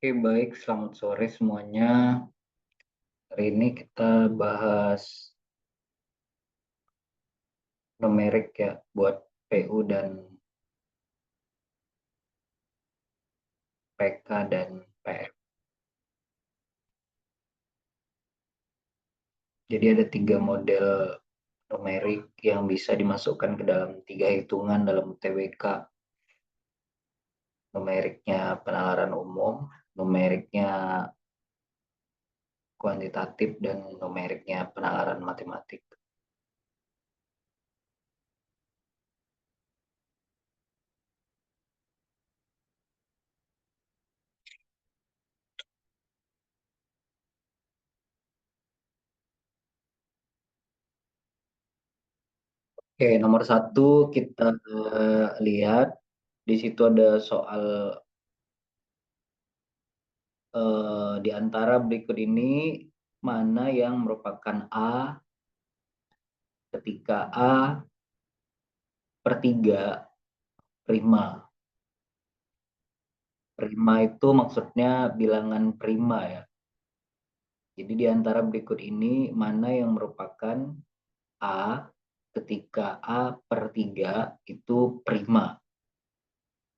Oke, baik. Selamat sore semuanya. Hari ini kita bahas numerik ya buat PU dan PK dan PF. Jadi ada 3 model numerik yang bisa dimasukkan ke dalam 3 hitungan dalam UTBK. Numeriknya penalaran umum, numeriknya kuantitatif, dan numeriknya penalaran matematik. Oke, nomor satu kita lihat di situ ada soal di antara berikut ini mana yang merupakan A ketika A per 3 prima. Prima itu maksudnya bilangan prima ya. Jadi di antara berikut ini mana yang merupakan A ketika A per 3 itu prima.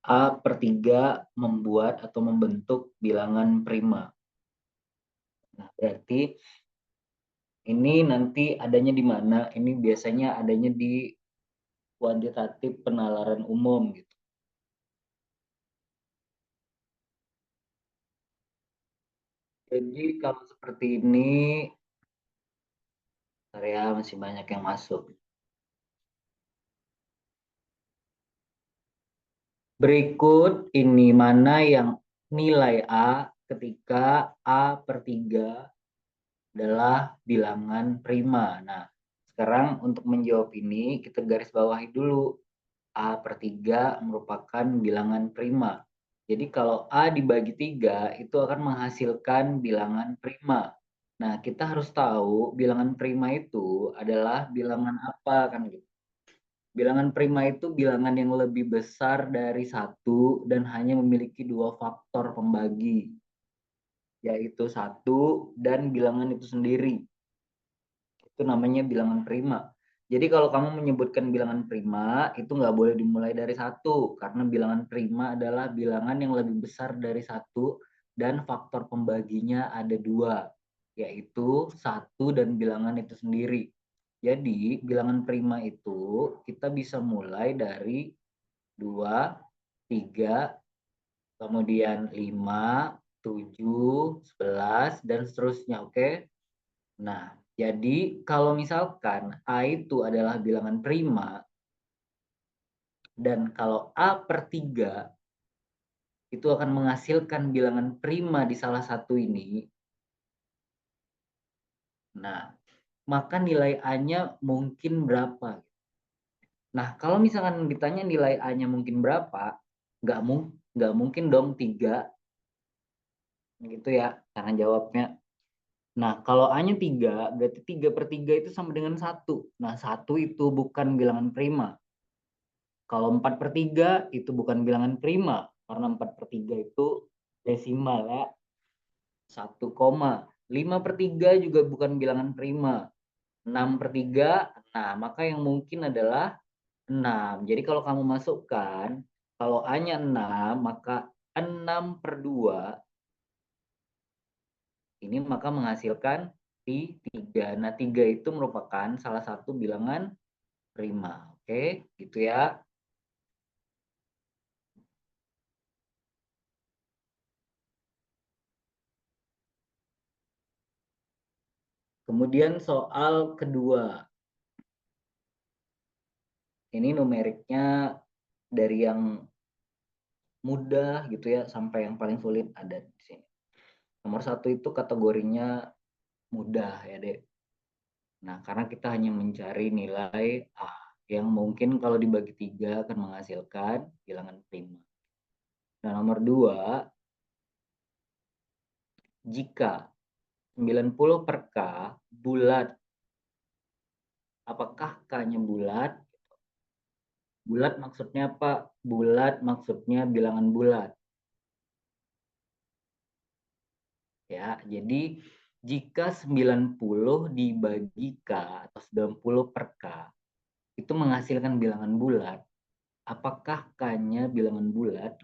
A per 3 membuat atau membentuk bilangan prima. Nah, berarti ini nanti adanya di mana? Ini biasanya adanya di kuantitatif penalaran umum gitu. Jadi kalau seperti ini, area masih banyak yang masuk. Berikut ini mana yang nilai A ketika A per 3 adalah bilangan prima. Nah, sekarang untuk menjawab ini kita garis bawahi dulu. A per 3 merupakan bilangan prima. Jadi kalau A dibagi 3 itu akan menghasilkan bilangan prima. Nah, kita harus tahu bilangan prima itu adalah bilangan apa kan gitu. Bilangan prima itu bilangan yang lebih besar dari satu dan hanya memiliki dua faktor pembagi, yaitu satu dan bilangan itu sendiri. Itu namanya bilangan prima. Jadi kalau kamu menyebutkan bilangan prima, itu nggak boleh dimulai dari satu, karena bilangan prima adalah bilangan yang lebih besar dari satu dan faktor pembaginya ada dua, yaitu satu dan bilangan itu sendiri. Jadi bilangan prima itu kita bisa mulai dari 2, 3, kemudian 5, 7, 11, dan seterusnya. Oke. Nah, jadi kalau misalkan A itu adalah bilangan prima, dan kalau A per 3 itu akan menghasilkan bilangan prima di salah satu ini, nah, maka nilai A-nya mungkin berapa? Nah, kalau misalkan ditanya nilai A-nya mungkin berapa, nggak mungkin dong 3, gitu ya, karena jawabnya. Nah, kalau A-nya 3, berarti 3 per 3 itu sama dengan satu. Nah, satu itu bukan bilangan prima. Kalau 4 per 3 itu bukan bilangan prima, karena 4 per 3 itu desimal ya, 1, 5 per 3 juga bukan bilangan prima, 6 per 3, nah maka yang mungkin adalah 6. Jadi kalau kamu masukkan, kalau A-nya 6, maka 6 per 2 ini maka menghasilkan 3. Nah, 3 itu merupakan salah satu bilangan prima. Oke, gitu ya. Kemudian soal kedua. Ini numeriknya dari yang mudah gitu ya sampai yang paling sulit ada di sini. Nomor satu itu kategorinya mudah ya dek. Nah, karena kita hanya mencari nilai A yang mungkin kalau dibagi 3 akan menghasilkan bilangan prima. Nah, nomor dua, jika 90 per K bulat, apakah K-nya bulat? Bulat maksudnya apa? Bulat maksudnya bilangan bulat. ya. Jadi jika 90 dibagi K atau 90 per K itu menghasilkan bilangan bulat, apakah K-nya bilangan bulat?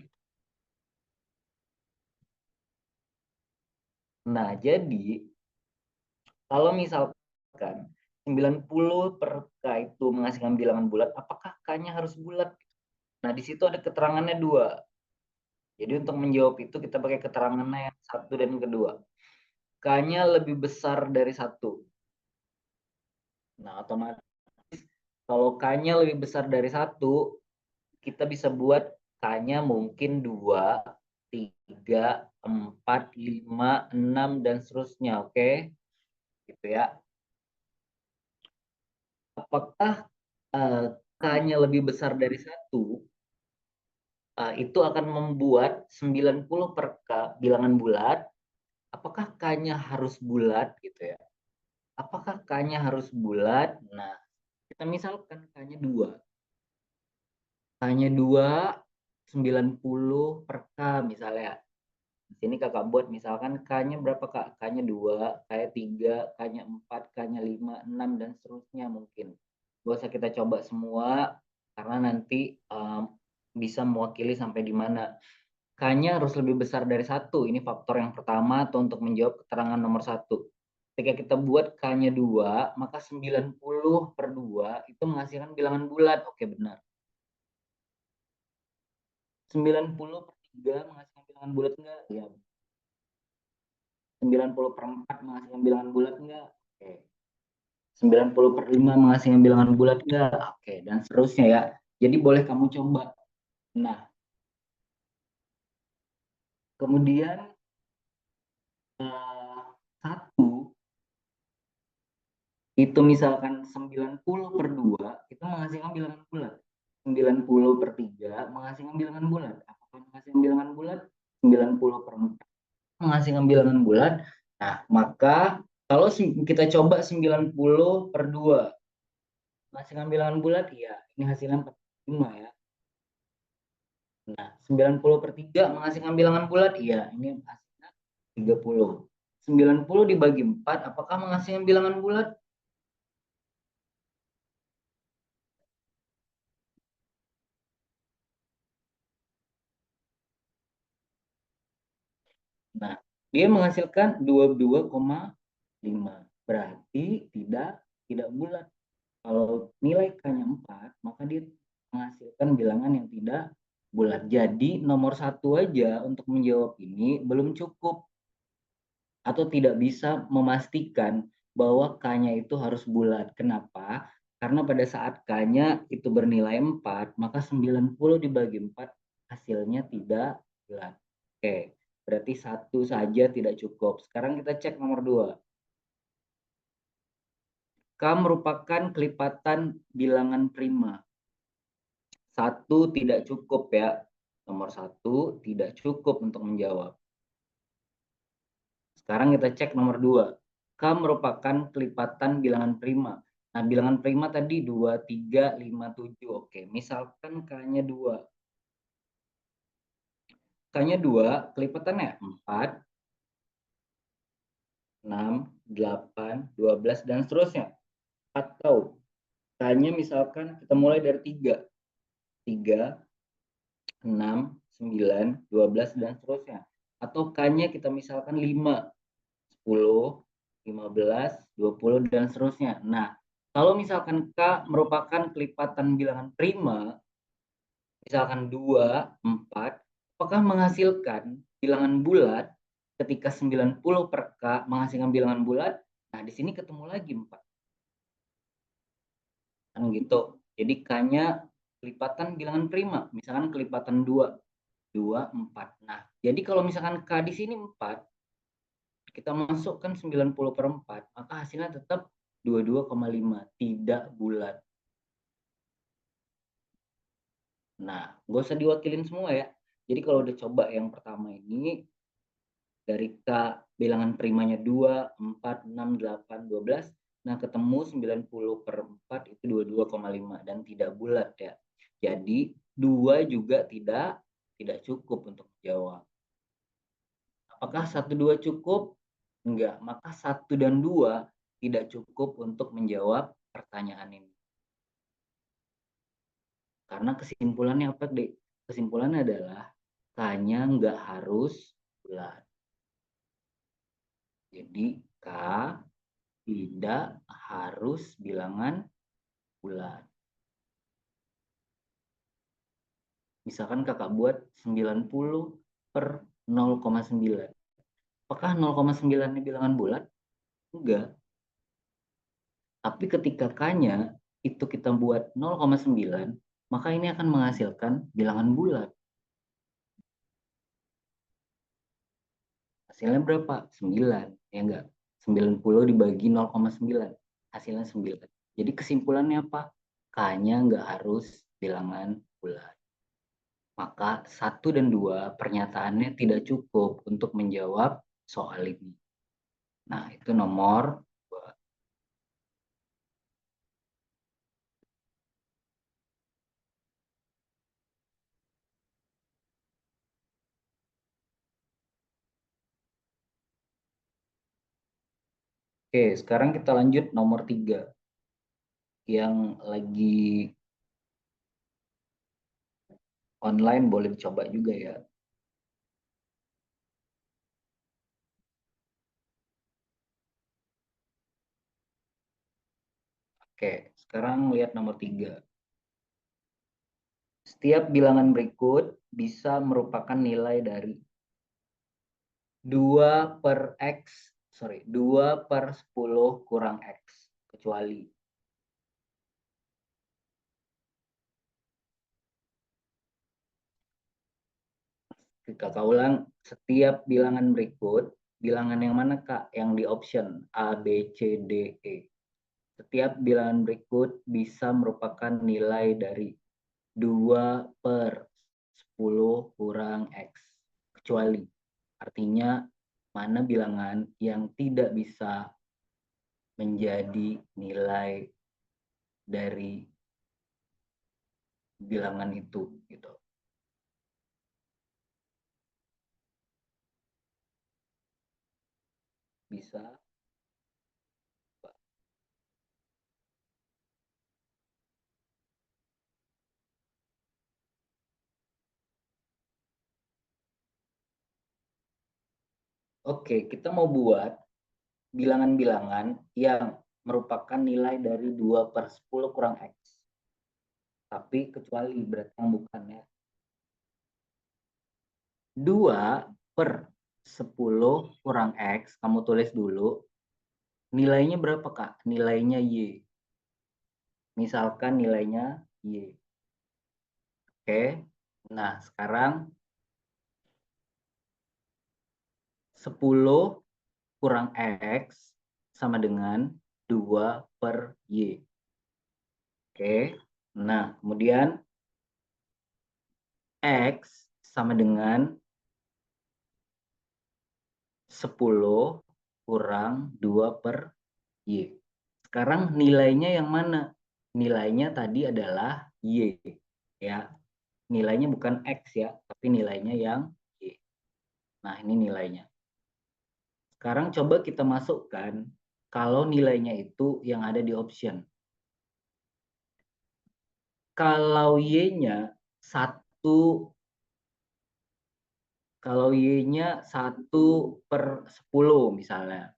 Nah, jadi kalau misalkan 90 per K itu menghasilkan bilangan bulat, apakah K-nya harus bulat? Nah, di situ ada keterangannya dua. Jadi untuk menjawab itu kita pakai keterangannya yang satu dan kedua. K-nya lebih besar dari satu. Nah, otomatis kalau K-nya lebih besar dari satu, kita bisa buat K-nya mungkin 2, 3, 4, 5, 6, dan seterusnya. Oke? Gitu ya. Apakah K-nya lebih besar dari satu? Itu akan membuat 90 per K bilangan bulat. Apakah K-nya harus bulat gitu ya? Apakah K-nya harus bulat? Nah, kita misalkan K-nya 2. K-nya 2, 90 per K misalnya. Di sini kakak buat misalkan K-nya berapa Kak? K-nya 2, K-nya 3, K-nya 4, K-nya 5, 6, dan seterusnya mungkin. Gak usah kita coba semua, karena nanti bisa mewakili sampai di mana. K-nya harus lebih besar dari satu. Ini faktor yang pertama atau untuk menjawab keterangan nomor satu. Ketika kita buat K-nya 2, maka 90 per 2 itu menghasilkan bilangan bulat. Oke, benar. 90 per 3 menghasilkan bilangan bulat enggak? Ya. 90 per 4 menghasilkan bilangan bulat enggak? Oke. 90 per 5 menghasilkan bilangan bulat enggak? Oke, dan seterusnya ya. Jadi boleh kamu coba. Nah, kemudian satu itu misalkan 90 per 2 itu menghasilkan bilangan bulat. 90 per 3 menghasilkan bilangan bulat. Apakah menghasilkan bilangan bulat? 90 per 4 menghasilkan bilangan bulat. Nah, maka kalau kita coba 90 per 2 menghasilkan bilangan bulat, ya ini hasilnya 45 ya. Nah, 90 per 3 menghasilkan bilangan bulat, iya ini hasilnya 30. 90 dibagi 4, apakah menghasilkan bilangan bulat? Nah, dia menghasilkan 22,5. Berarti tidak bulat. Kalau nilai K-nya 4, maka dia menghasilkan bilangan yang tidak bulat. Jadi nomor satu aja untuk menjawab ini belum cukup atau tidak bisa memastikan bahwa K-nya itu harus bulat. Kenapa? Karena pada saat K-nya itu bernilai 4, maka 90 dibagi 4 hasilnya tidak bulat. Oke, berarti satu saja tidak cukup. Sekarang kita cek nomor 2. K merupakan kelipatan bilangan prima. Satu tidak cukup ya. Nomor satu tidak cukup untuk menjawab. Sekarang kita cek nomor 2. K merupakan kelipatan bilangan prima. Nah, bilangan prima tadi 2, 3, 5, 7. Oke, misalkan K-nya 2. K-nya 2, kelipatannya 4, 6, 8, 12, dan seterusnya. Atau K-nya misalkan kita mulai dari 3. 3, 6, 9, 12, dan seterusnya. Atau K-nya kita misalkan 5, 10, 15, 20, dan seterusnya. Nah, kalau misalkan K merupakan kelipatan bilangan prima, misalkan 2, 4, apakah menghasilkan bilangan bulat ketika 90 per K menghasilkan bilangan bulat? Nah, di sini ketemu lagi 4. Kan gitu. Jadi K-nya kelipatan bilangan prima, misalkan kelipatan 2, 2, 4. Nah, jadi kalau misalkan K di sini 4, kita masukkan 90 per 4, maka hasilnya tetap 22,5, tidak bulat. Nah, nggak usah diwakilin semua ya. Jadi kalau udah coba yang pertama ini, dari K bilangan primanya 2, 4, 6, 8, 12, nah ketemu 90 per 4 itu 22,5 dan tidak bulat ya. Jadi 2 juga tidak cukup untuk menjawab. Apakah 1, 2 cukup? Enggak, maka 1 dan 2 tidak cukup untuk menjawab pertanyaan ini. Karena kesimpulannya apa, Dek? Kesimpulannya adalah K-nya enggak harus bulat. Jadi K tidak harus bilangan bulat. Misalkan kakak buat 90 per 0,9. Apakah 0,9 ini bilangan bulat? Enggak. Tapi ketika K-nya itu kita buat 0,9, maka ini akan menghasilkan bilangan bulat. Hasilnya berapa? 9, ya enggak? 90 dibagi 0,9, hasilnya 9. Jadi kesimpulannya apa? K-nya enggak harus bilangan bulat. Maka 1 dan 2 pernyataannya tidak cukup untuk menjawab soal ini. Nah, itu nomor 2. Oke, sekarang kita lanjut nomor 3. Yang lagi online boleh dicoba juga ya. Oke, sekarang lihat nomor 3. Setiap bilangan berikut bisa merupakan nilai dari 2 per 10 kurang X. Kecuali. Kakak ulang, setiap bilangan berikut, bilangan yang mana Kak? Yang di option A, B, C, D, E. Setiap bilangan berikut bisa merupakan nilai dari 2 per 10 kurang X. Kecuali. Artinya mana bilangan yang tidak bisa menjadi nilai dari bilangan itu gitu. Bisa. Oke, kita mau buat bilangan-bilangan yang merupakan nilai dari 2 per 10 kurang X. Tapi kecuali berarti yang bukan ya. 2 per 10 kurang X, kamu tulis dulu. Nilainya berapa Kak? Nilainya Y. Misalkan nilainya Y. Oke. Nah, sekarang 10 kurang X sama dengan 2 per Y. Oke. Nah, kemudian X sama dengan 10 kurang 2 per Y. Sekarang nilainya yang mana? Nilainya tadi adalah Y. Ya, nilainya bukan X ya, tapi nilainya yang Y. Nah, ini nilainya. Sekarang coba kita masukkan kalau nilainya itu yang ada di option. Kalau Y-nya 1, kalau Y-nya 1/10 misalnya.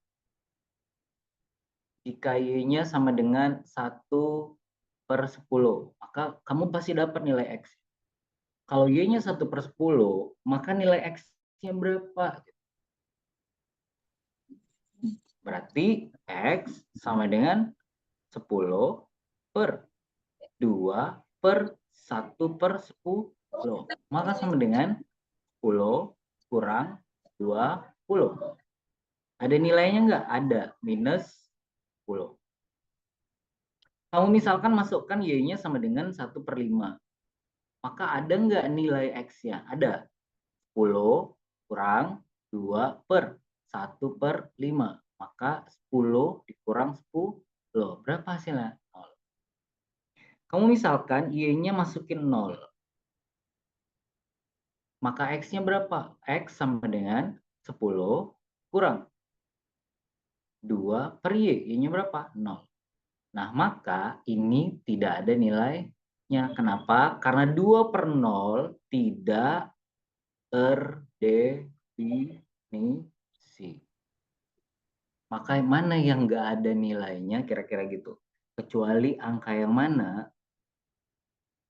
Jika Y-nya sama dengan 1/10, maka kamu pasti dapat nilai X. Kalau Y-nya 1/10, maka nilai X-nya berapa? Berarti X sama dengan 10 per 2 per 1/10. Maka sama dengan 10 kurang 20. Ada nilainya nggak? Ada, minus 10. Kamu misalkan masukkan Y-nya sama dengan 1/5. Maka ada nggak nilai X-nya? Ada. 10 kurang 2 per 1/5. Maka 10 dikurang 10. Berapa hasilnya? 0. Kamu misalkan Y-nya masukin 0. Maka X-nya berapa? X sama dengan 10 kurang 2 per Y. Y-nya berapa? 0. Nah, maka ini tidak ada nilainya. Kenapa? Karena 2 per 0 tidak terdefinisi. Maka mana yang nggak ada nilainya kira-kira gitu. Kecuali angka yang mana,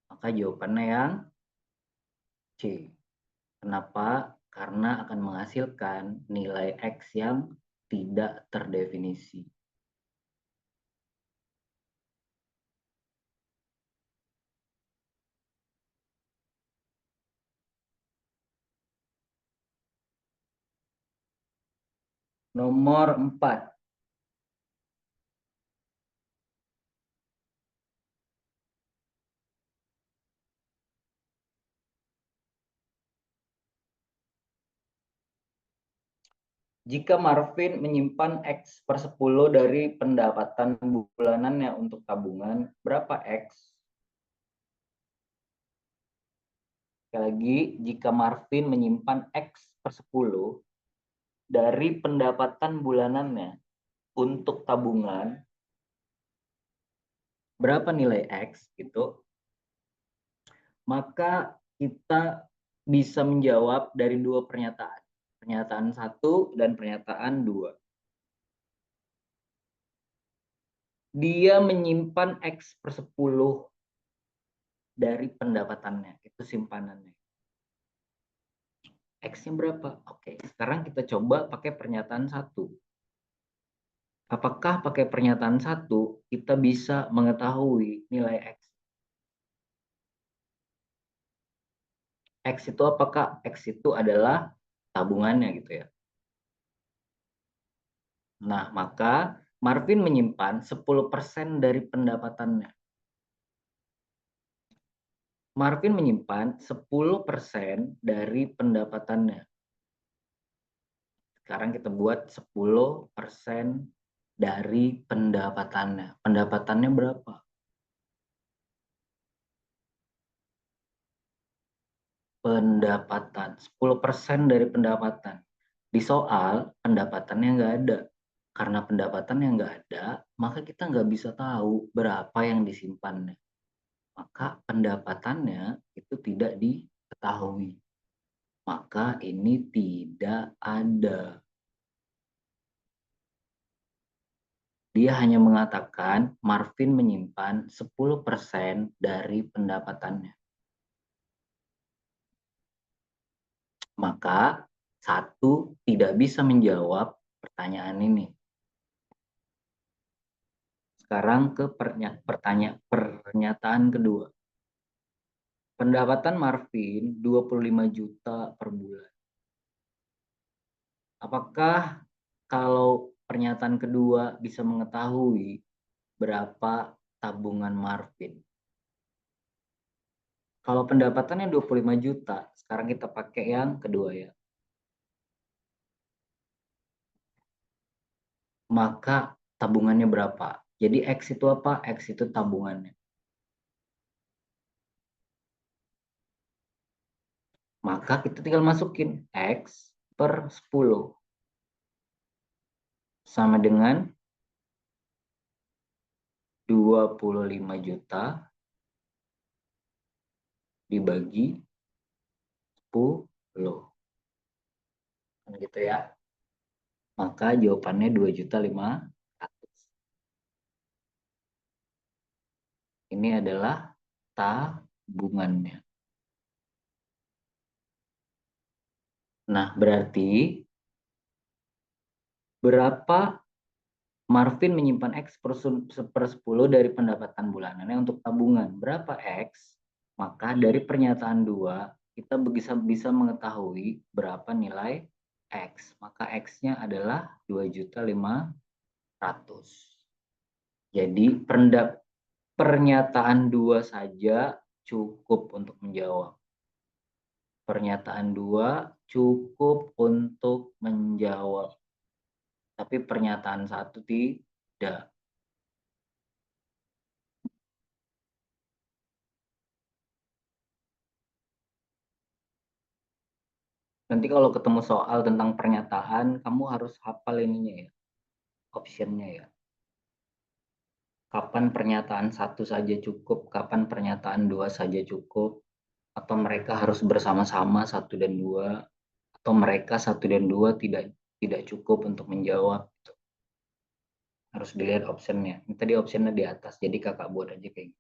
maka jawabannya yang C. Kenapa? Karena akan menghasilkan nilai X yang tidak terdefinisi. Nomor 4. Jika Marvin menyimpan X per 10 dari pendapatan bulanannya untuk tabungan, berapa X? Sekali lagi, jika Marvin menyimpan X per 10 dari pendapatan bulanannya untuk tabungan, berapa nilai X gitu? Maka kita bisa menjawab dari dua pernyataan. Pernyataan 1 dan pernyataan 2. Dia menyimpan X per 10 dari pendapatannya, itu simpanannya. X-nya berapa? Oke, sekarang kita coba pakai pernyataan 1. Apakah pakai pernyataan 1 kita bisa mengetahui nilai X? X itu apakah? X itu adalah tabungannya gitu ya. Nah, maka Marvin menyimpan 10% dari pendapatannya. Marvin menyimpan 10% dari pendapatannya. Sekarang kita buat 10% dari pendapatannya. Pendapatannya berapa? Pendapatan. 10% dari pendapatan. Di soal, pendapatannya nggak ada. Karena pendapatannya nggak ada, maka kita nggak bisa tahu berapa yang disimpannya. Maka pendapatannya itu tidak diketahui. Maka ini tidak ada. Dia hanya mengatakan Marvin menyimpan 10% dari pendapatannya. Maka 1 tidak bisa menjawab pertanyaan ini. Sekarang ke pernyataan kedua. Pendapatan Marvin 25 juta per bulan. Apakah kalau pernyataan kedua bisa mengetahui berapa tabungan Marvin? Kalau pendapatannya 25 juta, sekarang kita pakai yang kedua ya. Maka tabungannya berapa? Jadi X itu apa? X itu tabungannya. Maka kita tinggal masukin X per 10 sama dengan 25 juta dibagi 10. Kan gitu ya. Maka jawabannya 2.500.000. Ini adalah tabungannya. Nah, berarti berapa Marvin menyimpan X per 10 dari pendapatan bulanannya untuk tabungan. Berapa X? Maka dari pernyataan 2, kita bisa mengetahui berapa nilai X. Maka X-nya adalah 2.500.000. Jadi pernyataan 2 saja cukup untuk menjawab. Pernyataan 2 cukup untuk menjawab. Tapi pernyataan 1 tidak. Nanti kalau ketemu soal tentang pernyataan, kamu harus hafal ininya ya. optionnya ya. Kapan pernyataan satu saja cukup, kapan pernyataan dua saja cukup, atau mereka harus bersama-sama satu dan dua, atau mereka satu dan dua tidak cukup untuk menjawab. Harus dilihat optionnya. Ini tadi optionnya di atas, jadi kakak buat aja kayak gitu.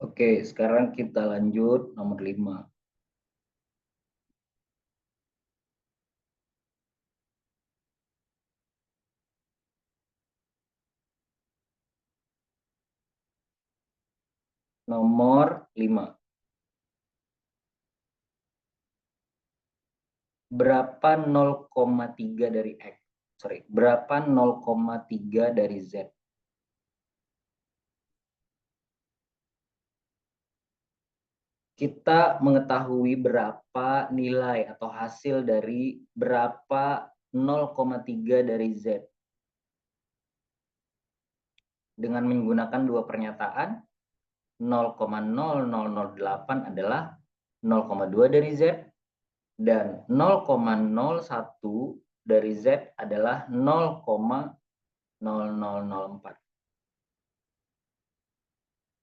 Oke, sekarang kita lanjut nomor 5. Nomor 5. Berapa 0,3 dari X? Sorry, berapa 0,3 dari Z? Kita mengetahui berapa nilai atau hasil dari berapa 0,3 dari Z dengan menggunakan dua pernyataan. 0,0008 adalah 0,2 dari Z dan 0,01 dari Z adalah 0,0004.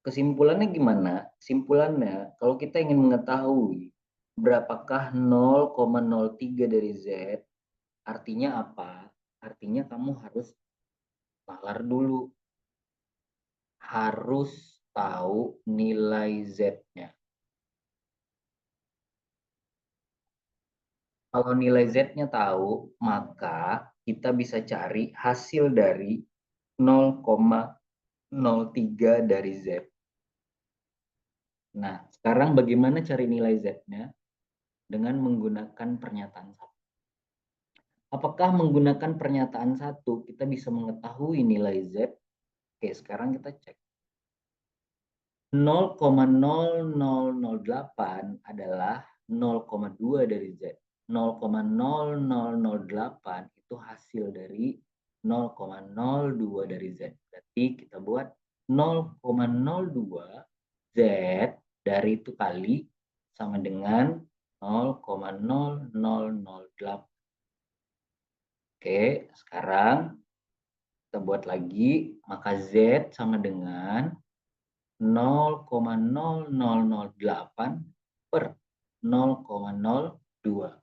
Kesimpulannya gimana? Kesimpulannya, kalau kita ingin mengetahui berapakah 0,03 dari Z, artinya apa? Artinya kamu harus nalar dulu. Harus tahu nilai Z-nya. Kalau nilai Z-nya tahu, maka kita bisa cari hasil dari 0,03 dari Z. Nah, sekarang bagaimana cari nilai Z-nya? Dengan menggunakan pernyataan satu. Apakah menggunakan pernyataan satu kita bisa mengetahui nilai Z? Oke, sekarang kita cek. 0,0008 adalah 0,2 dari Z. 0,0008 itu hasil dari 0,02 dari Z. Berarti kita buat 0,02 Z dari itu kali sama dengan 0,0008. Oke, sekarang kita buat lagi, maka Z sama dengan 0,0008 per 0,02.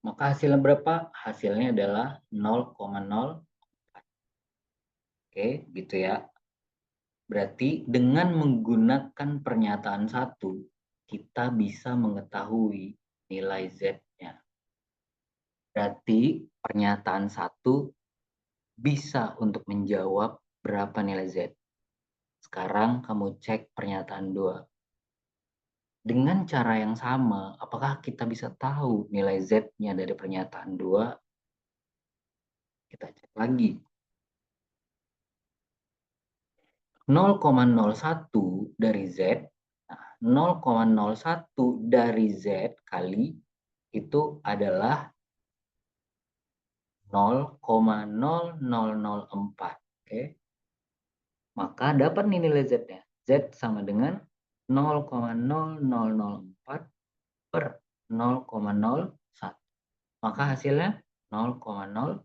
Maka hasilnya berapa? Hasilnya adalah 0,04. Oke, gitu ya. Berarti dengan menggunakan pernyataan satu, kita bisa mengetahui nilai Z-nya. Berarti pernyataan satu bisa untuk menjawab berapa nilai Z. Sekarang kamu cek pernyataan 2. Dengan cara yang sama, apakah kita bisa tahu nilai Z-nya dari pernyataan 2? Kita cek lagi. 0,01 dari Z, nah, 0,01 dari Z kali itu adalah 0,0004. Oke. Maka dapat nih nilai Z-nya. Z sama dengan 0,0004 per 0,01. Maka hasilnya 0,04.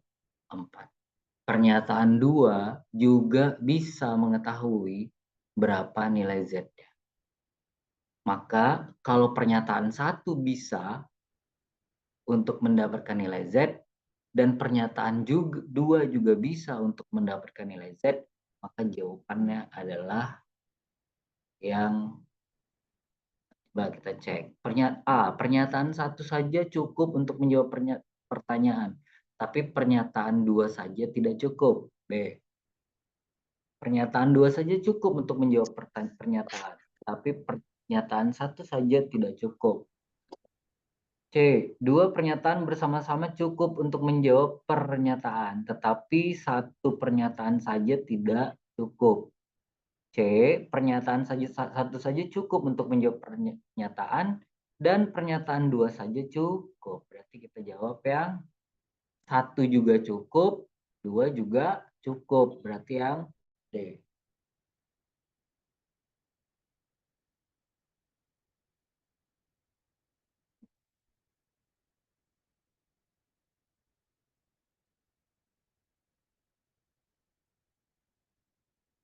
Pernyataan 2 juga bisa mengetahui berapa nilai Z-nya. Maka kalau pernyataan 1 bisa untuk mendapatkan nilai Z dan pernyataan 2 juga bisa untuk mendapatkan nilai Z, maka jawabannya adalah yang coba kita cek. Pernyataan 1 saja cukup untuk menjawab pertanyaan, tapi pernyataan 2 saja tidak cukup. B. Pernyataan 2 saja cukup untuk menjawab pernyataan, tapi pernyataan 1 saja tidak cukup. C. Dua pernyataan bersama-sama cukup untuk menjawab pernyataan, tetapi satu pernyataan saja tidak cukup. C. Pernyataan satu saja cukup untuk menjawab pernyataan, dan pernyataan 2 saja cukup. Berarti kita jawab yang 1 juga cukup, 2 juga Cukup, berarti yang D.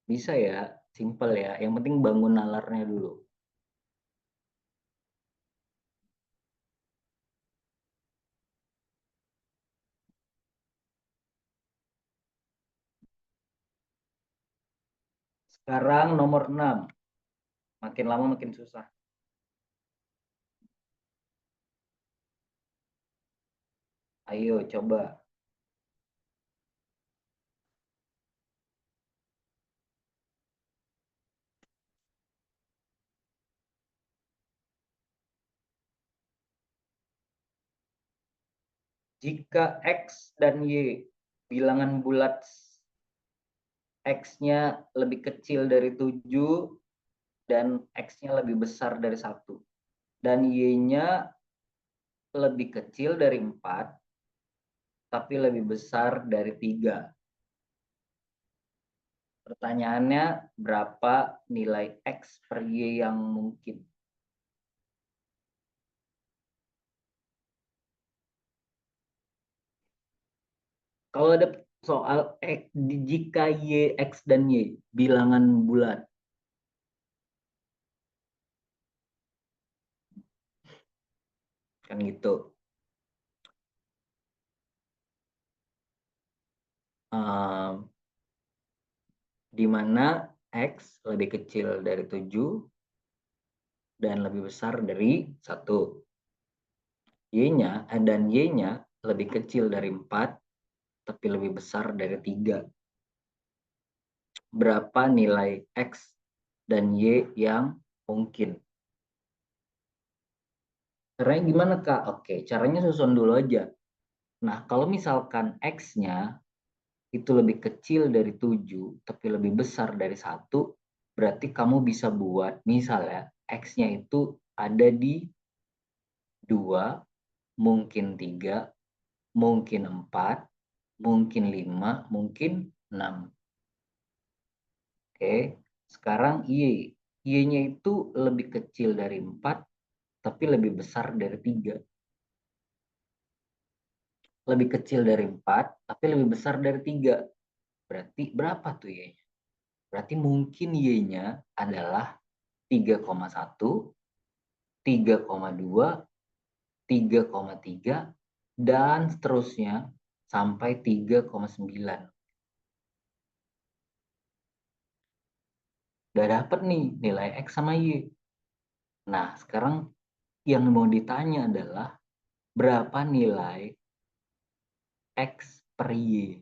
Bisa ya, simple ya. Yang penting bangun nalarnya dulu. Sekarang nomor 6. Makin lama makin susah. Ayo coba. Jika X dan Y bilangan bulat X-nya lebih kecil dari 7 dan X-nya lebih besar dari 1. Dan Y-nya lebih kecil dari 4 tapi lebih besar dari 3. Pertanyaannya, berapa nilai X per Y yang mungkin? Kalau ada soal X, jika Y, X dan Y bilangan bulat, kan gitu. Di mana X lebih kecil dari 7 dan lebih besar dari 1. Y-nya dan Y-nya lebih kecil dari 4 tapi lebih besar dari 3. Berapa nilai X dan Y yang mungkin? Caranya gimana, Kak? Oke, caranya susun dulu aja. Nah, kalau misalkan X-nya itu lebih kecil dari 7 tapi lebih besar dari 1, berarti kamu bisa buat misalnya X-nya itu ada di 2, mungkin 3, mungkin 4, mungkin 5, mungkin 6. Oke, sekarang Y. Y-nya itu lebih kecil dari 4 tapi lebih besar dari 3. Lebih kecil dari 4 tapi lebih besar dari 3. Berarti berapa tuh Y-nya? Berarti mungkin Y-nya adalah 3,1, 3,2, 3,3, dan seterusnya sampai 3,9. Udah dapet nih nilai X sama Y. Nah, sekarang yang mau ditanya adalah berapa nilai X per Y.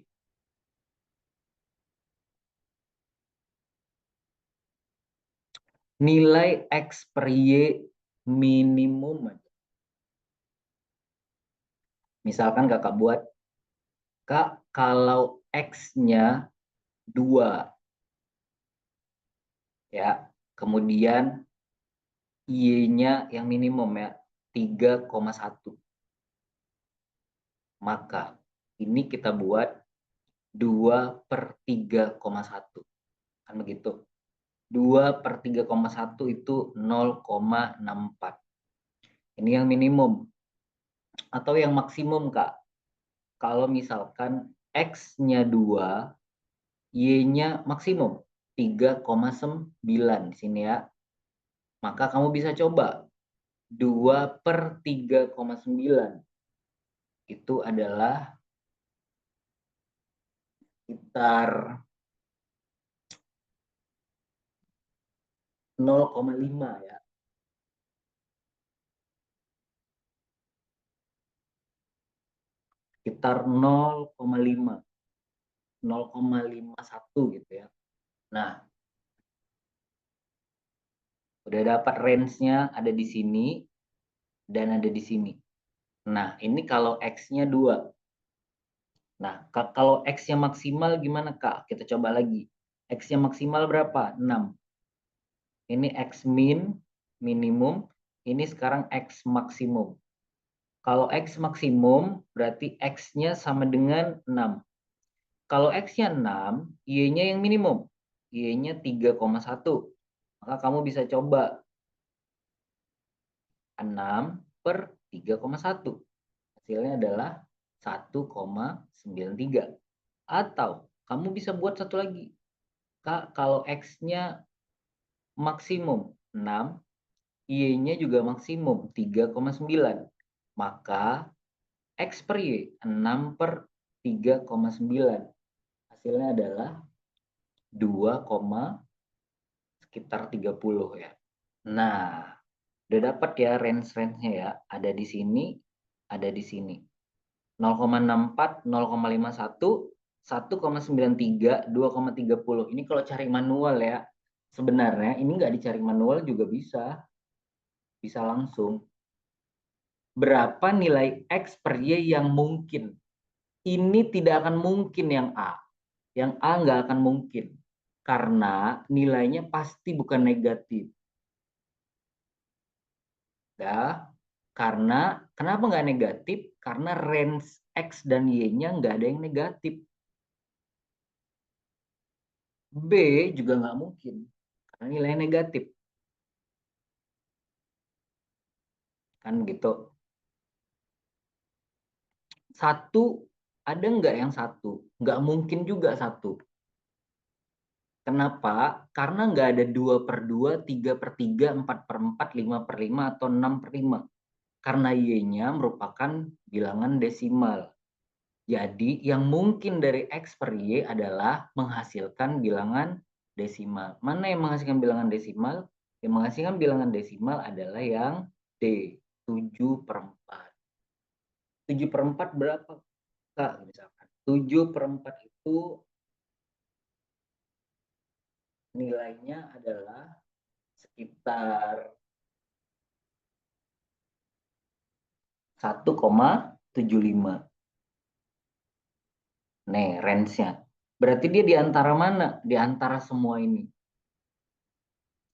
Nilai X per Y minimum. Misalkan kakak buat, Kak, kalau X-nya 2, ya, kemudian Y-nya yang minimum ya, 3,1. Maka ini kita buat 2/3,1. Kan begitu. 2/3,1 itu 0,64. Ini yang minimum. Atau yang maksimum, Kak. Kalau misalkan X-nya 2, Y-nya maksimum 3,9 di sini ya. Maka kamu bisa coba 2/3,9 itu adalah sekitar 0,5 ya. Sekitar 0,5. 0,51 gitu ya. Nah, udah dapat range-nya ada di sini dan ada di sini. Nah, ini kalau X-nya 2. Nah, kalau X-nya maksimal gimana, Kak? Kita coba lagi. X-nya maksimal berapa? 6. Ini X min, minimum. Ini sekarang X maksimum. Kalau X maksimum berarti X-nya sama dengan 6. Kalau X-nya 6, Y-nya yang minimum. Y-nya 3,1. Maka kamu bisa coba 6 per 3,1. Hasilnya adalah 1,93. Atau kamu bisa buat satu lagi. Kak, kalau X-nya maksimum 6, Y-nya juga maksimum 3,9. Maka X per Y 6 per 3,9. Hasilnya adalah 2, sekitar 30 ya. Nah, udah dapat ya range-nya ya. Ada di sini, ada di sini. 0,64, 0,51, 1,93, 2,30. Ini kalau cari manual ya. Sebenarnya ini nggak dicari manual juga bisa. Bisa langsung. Berapa nilai X per Y yang mungkin? Ini tidak akan mungkin yang A. Yang A nggak akan mungkin. Karena nilainya pasti bukan negatif. Ya, karena kenapa nggak negatif? Karena range X dan Y-nya nggak ada yang negatif. B juga nggak mungkin, karena nilai negatif. Kan gitu. Satu, ada nggak yang satu? Nggak mungkin juga satu. Kenapa? Karena nggak ada 2 per 2, 3 per 3, 4 per 4, 5 per 5, atau 6 per 5. Karena Y-nya merupakan bilangan desimal. Jadi yang mungkin dari X per Y adalah menghasilkan bilangan desimal. Mana yang menghasilkan bilangan desimal? Yang menghasilkan bilangan desimal adalah yang D, 7 per 4. 7 per 4 berapa, Kak? Misalkan 7 per 4 itu nilainya adalah sekitar 1,75. Nih, range-nya. Berarti dia di antara mana? Di antara semua ini.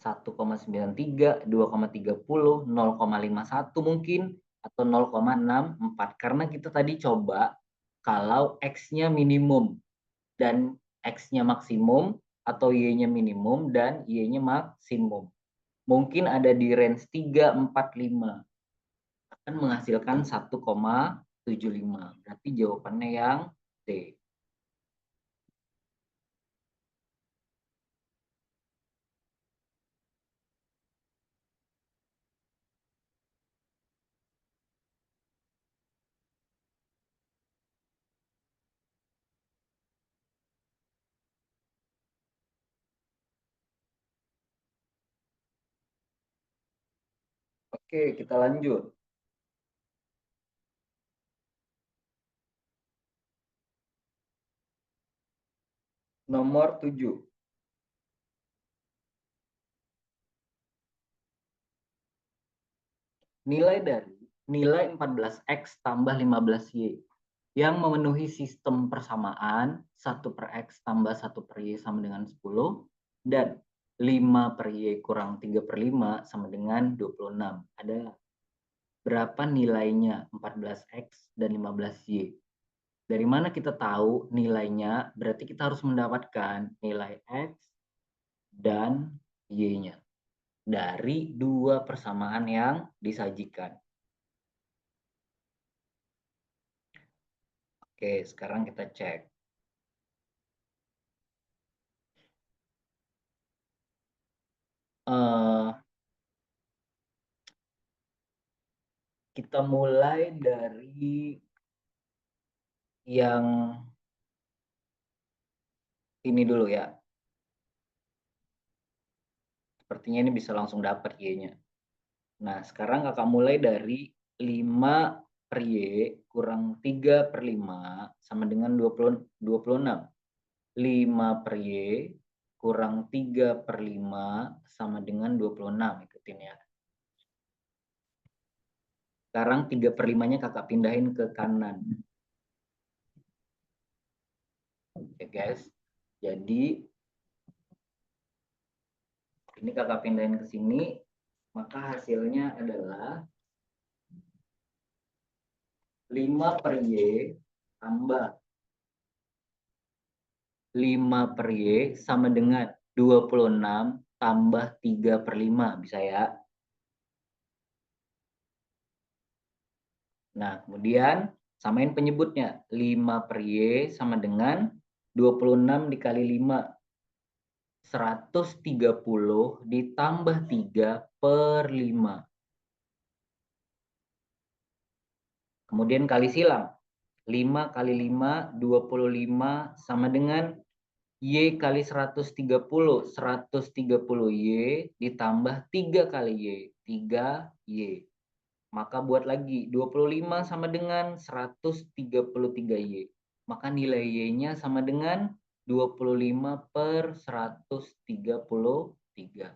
1,93, 2,30, 0,51 mungkin, atau 0,64. Karena kita tadi coba kalau X-nya minimum dan X-nya maksimum, atau Y-nya minimum dan Y-nya maksimum. Mungkin ada di range 3, 4, 5. Akan menghasilkan 1,75. Berarti jawabannya yang D. Oke, kita lanjut. Nomor 7. Nilai dari nilai 14X tambah 15Y yang memenuhi sistem persamaan 1 per X tambah 1 per Y sama dengan 10 dan 5 per Y kurang 3 per 5 sama dengan 26. Ada berapa nilainya 14X dan 15Y? Dari mana kita tahu nilainya? Berarti kita harus mendapatkan nilai X dan Y-nya dari dua persamaan yang disajikan. Oke, sekarang kita cek. Kita mulai dari yang ini dulu ya. Sepertinya ini bisa langsung dapat Y-nya. Nah, sekarang kakak mulai dari 5 per Y kurang 3 per 5 sama dengan 26. 5 per Y kurang 3 per 5 sama dengan 26. Ikutin ya. Sekarang 3 per 5-nya kakak pindahin ke kanan. Oke guys. Jadi ini kakak pindahin ke sini. Maka hasilnya adalah 5 per Y tambah 5 per Y sama dengan 26 tambah 3 per 5. Bisa ya? Nah, kemudian samain penyebutnya. 5 per Y sama dengan 26 dikali 5. 130 ditambah 3 per 5. Kemudian kali silang. 5 kali 5, 25 sama dengan Y kali 130. 130 Y ditambah 3 kali Y. 3 Y. Maka buat lagi. 25 sama dengan 133 Y. Maka nilai Y-nya sama dengan 25 per 133.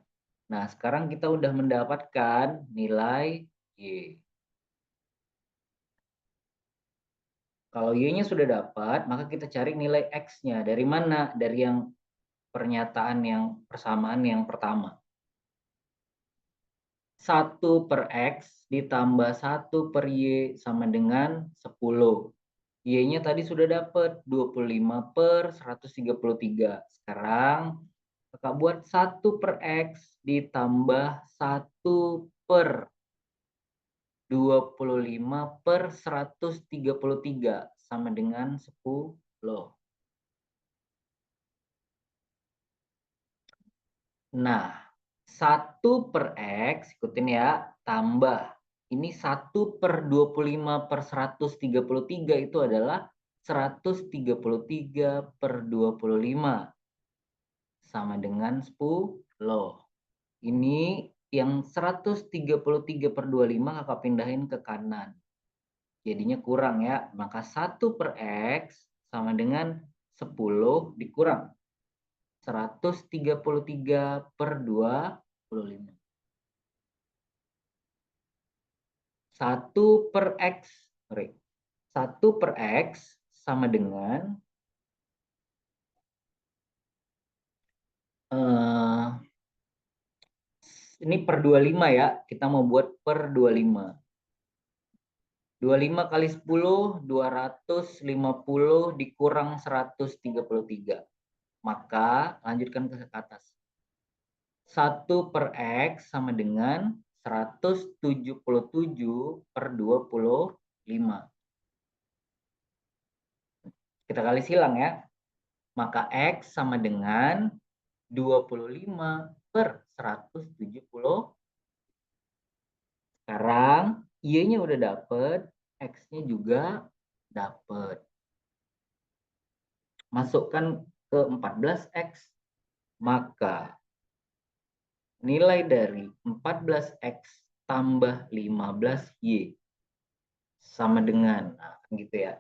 Nah, sekarang kita udah mendapatkan nilai Y. Kalau Y-nya sudah dapat, maka kita cari nilai X-nya. Dari mana? Dari yang pernyataan yang persamaan yang pertama. 1 per X ditambah 1 per Y sama dengan 10. Y-nya tadi sudah dapat 25 per 133. Sekarang kakak buat 1 per X ditambah 1 per 25 per 133 sama dengan 10. Nah, 1 per X, ikutin ya, tambah. Ini 1 per 25 per 133 itu adalah 133 per 25. Sama dengan 10. Ini yang 133 per 25 kakak pindahin ke kanan. Jadinya kurang ya. Maka 1 per X sama dengan 10 dikurang 133 per 25. 1 per X. Sorry. 1 per X sama dengan ini per 25 ya. Kita mau buat per 25. 25 kali 10, 250 dikurang 133. Maka lanjutkan ke atas. 1 per X sama dengan 177 per 25. Kita kali silang ya. Maka X sama dengan 25 per 170. Sekarang Y-nya udah dapet, X-nya juga dapet. Masukkan ke 14X. Maka nilai dari 14X tambah 15Y sama dengan, nah, gitu ya.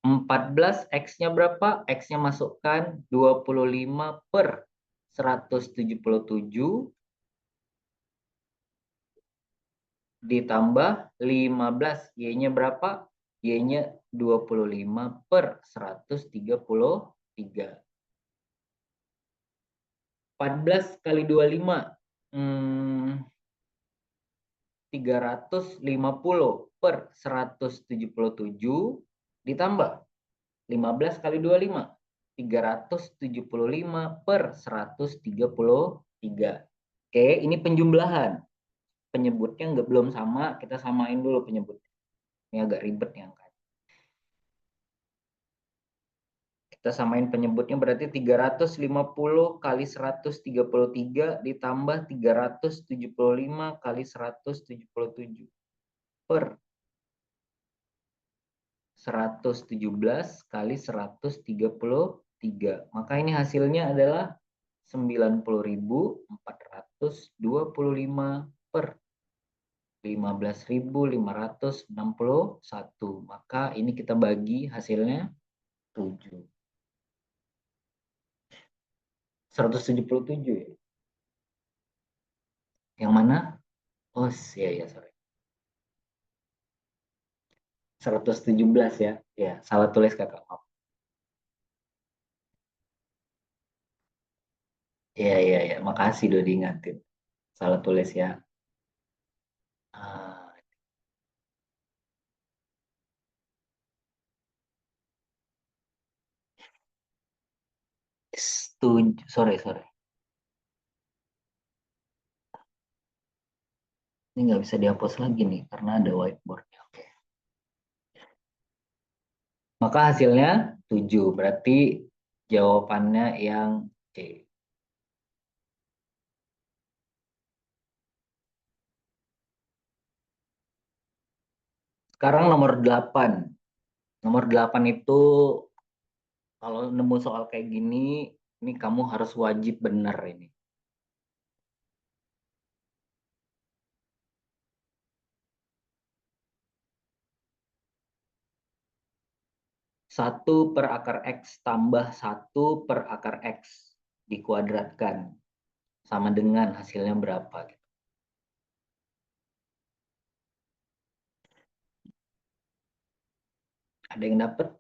14 X-nya berapa? X-nya masukkan 25 per 177 ditambah 15. Y-nya berapa? Y-nya 25 per 133. 14 kali 25. 350 per 177 ditambah 15 kali 25. 375 per 133. Oke, ini penjumlahan. Penyebutnya belum sama, kita samain dulu penyebutnya. Ini agak ribet nih angka. Kita samain penyebutnya berarti 350 kali 133 ditambah 375 kali 177 per 117 kali 133. Maka ini hasilnya adalah 90.425 per 15.561. Maka ini kita bagi hasilnya 7. 177 ya. Yang mana? Oh, ya, sorry. 117 ya. Ya, salah tulis kakak. Maaf. Iya. Makasih udah diingatin. Salah tulis ya. Ah, Sorry. Ini nggak bisa dihapus lagi nih, karena ada whiteboard. Oke. Maka hasilnya 7. Berarti jawabannya yang C. Sekarang nomor 8. Nomor 8 itu kalau nemu soal kayak gini, ini kamu harus wajib benar ini. 1/akar X tambah 1/akar X dikuadratkan. Sama dengan hasilnya berapa? Gitu. Ada yang dapat?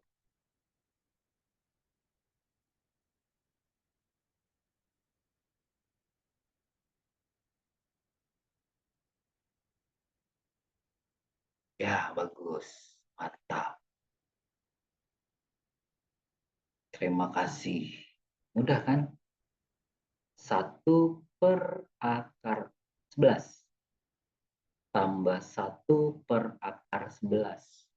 Ya, bagus. Mantap. Terima kasih. Mudah kan? 1/akar 11 tambah 1/akar 11.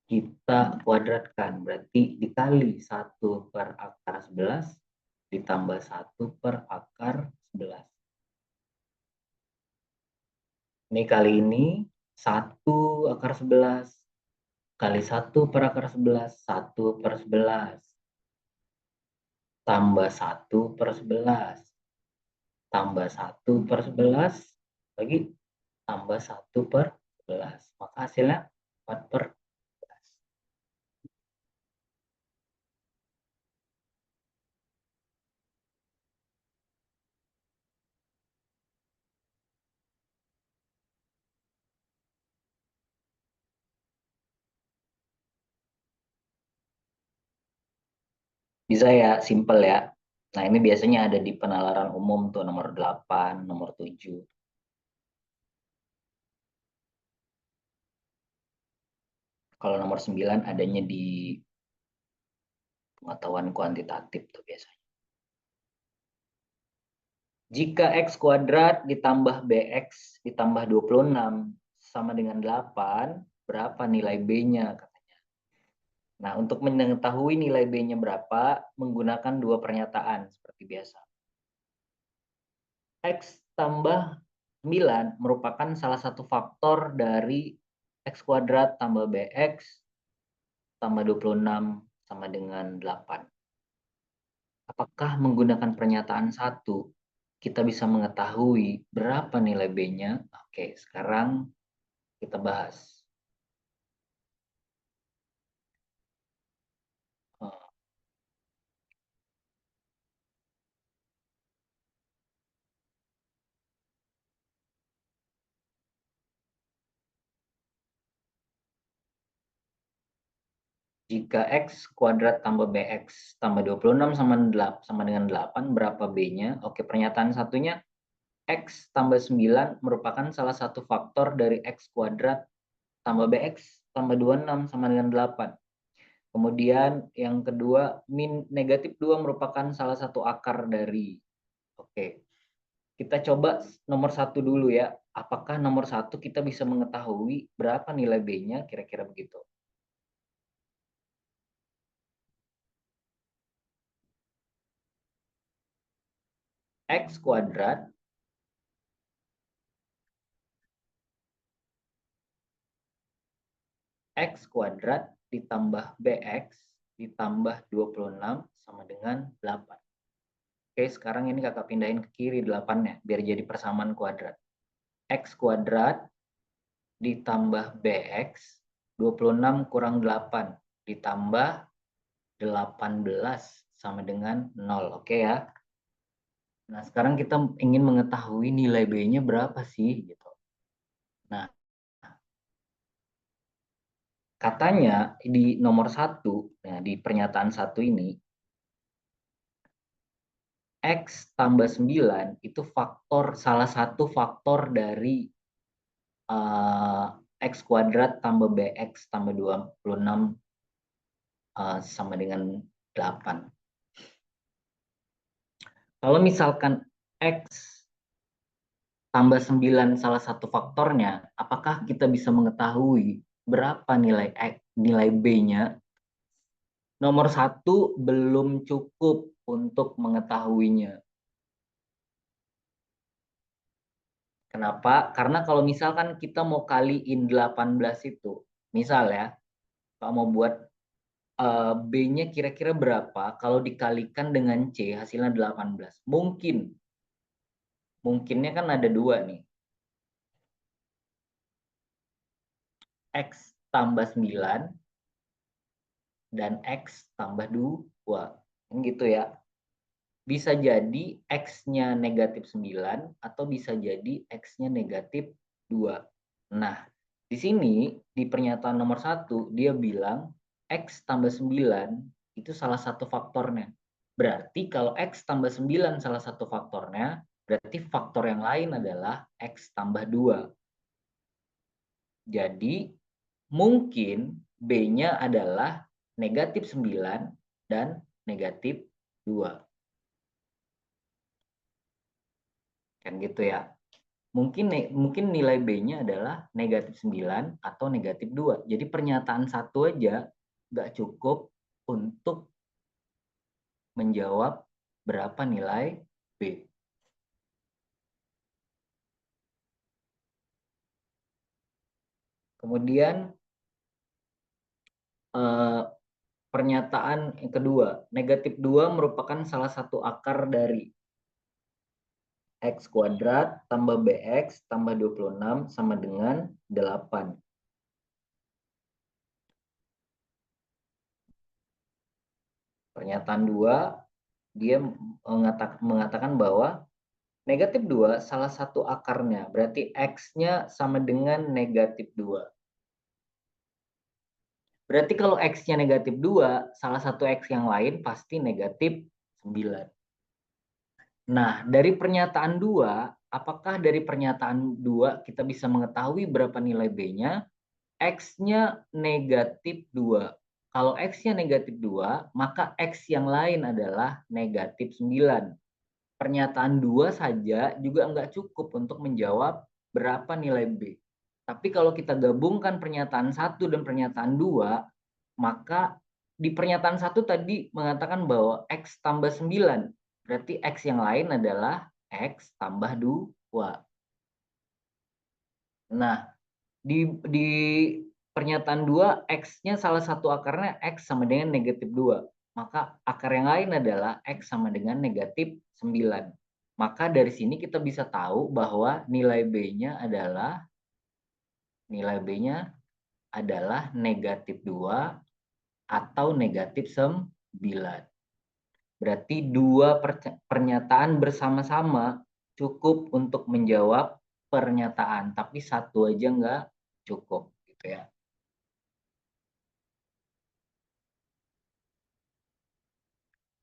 Kita kuadratkan. Berarti dikali 1/akar 11 ditambah 1/akar 11. Ini kali ini 1/akar 11 kali 1/akar 11, 1/11 tambah 1/11 tambah 1/11 lagi tambah 1/11. Maka hasilnya 4/11. Bisa ya, simple ya. Nah, ini biasanya ada di penalaran umum tuh nomor 8, nomor 7. Kalau nomor 9 adanya di pengetahuan kuantitatif tuh biasanya. Jika X kuadrat ditambah BX ditambah 26 sama dengan 8, berapa nilai B-nya? Nah, untuk mengetahui nilai B-nya berapa, menggunakan dua pernyataan seperti biasa. X tambah 9 merupakan salah satu faktor dari X kuadrat tambah BX tambah 26 sama dengan 8. Apakah menggunakan pernyataan satu, kita bisa mengetahui berapa nilai B-nya? Oke, sekarang kita bahas. Jika X kuadrat tambah BX tambah 26 sama dengan 8, berapa B-nya? Oke, pernyataan satunya, X tambah 9 merupakan salah satu faktor dari X kuadrat tambah BX tambah 26 sama dengan 8. Kemudian yang kedua, negatif 2 merupakan salah satu akar dari. Oke, kita coba nomor satu dulu ya. Apakah nomor satu kita bisa mengetahui berapa nilai B-nya? Kira-kira begitu. X kuadrat X kuadrat ditambah BX ditambah 26 sama dengan 8. Oke, sekarang ini kakak pindahin ke kiri 8-nya, biar jadi persamaan kuadrat. X kuadrat ditambah BX, 26 kurang 8, ditambah 18 sama dengan 0. Oke ya. Nah, sekarang kita ingin mengetahui nilai B-nya berapa sih? Gitu. Nah, katanya di nomor 1, nah, di pernyataan 1 ini, X tambah 9 itu salah satu faktor dari X kuadrat tambah BX tambah 26 sama dengan 8. Kalau misalkan X tambah 9 salah satu faktornya, apakah kita bisa mengetahui berapa nilai B-nya? Nomor satu, belum cukup untuk mengetahuinya. Kenapa? Karena kalau misalkan kita mau kaliin 18 itu, misal ya, kalau mau buat B-nya kira-kira berapa kalau dikalikan dengan C hasilnya 18. Mungkinnya kan ada dua nih. X tambah 9 dan X tambah 2. Gitu ya. Bisa jadi X-nya negatif 9 atau bisa jadi X-nya negatif 2. Nah, di sini di pernyataan nomor 1 dia bilang X tambah 9 itu salah satu faktornya. Berarti kalau X tambah 9 salah satu faktornya, berarti faktor yang lain adalah X tambah 2. Jadi mungkin B-nya adalah negatif 9 dan negatif 2. Kan gitu ya. Mungkin nilai B-nya adalah negatif 9 atau negatif 2. Jadi pernyataan satu aja nggak cukup untuk menjawab berapa nilai B. Kemudian pernyataan yang kedua, negatif 2 merupakan salah satu akar dari X kuadrat tambah BX tambah 26 sama dengan 8. Pernyataan 2, dia mengatakan bahwa negatif 2 salah satu akarnya, berarti X-nya sama dengan negatif 2. Berarti kalau X-nya negatif 2, salah satu X yang lain pasti negatif 9. Nah, dari pernyataan 2, apakah dari pernyataan 2 kita bisa mengetahui berapa nilai B-nya? X-nya negatif 2. Kalau X-nya negatif 2, maka X yang lain adalah negatif 9. Pernyataan 2 saja juga nggak cukup untuk menjawab berapa nilai B. Tapi kalau kita gabungkan pernyataan 1 dan pernyataan 2, maka di pernyataan 1 tadi mengatakan bahwa X tambah 9. Berarti X yang lain adalah X tambah 2. Nah, di pernyataan 2, X-nya salah satu akarnya X sama dengan negatif 2. Maka akar yang lain adalah X sama dengan negatif 9. Maka dari sini kita bisa tahu bahwa nilai B-nya adalah negatif 2 atau negatif 9. Berarti dua pernyataan bersama-sama cukup untuk menjawab pernyataan, tapi satu aja nggak cukup gitu ya.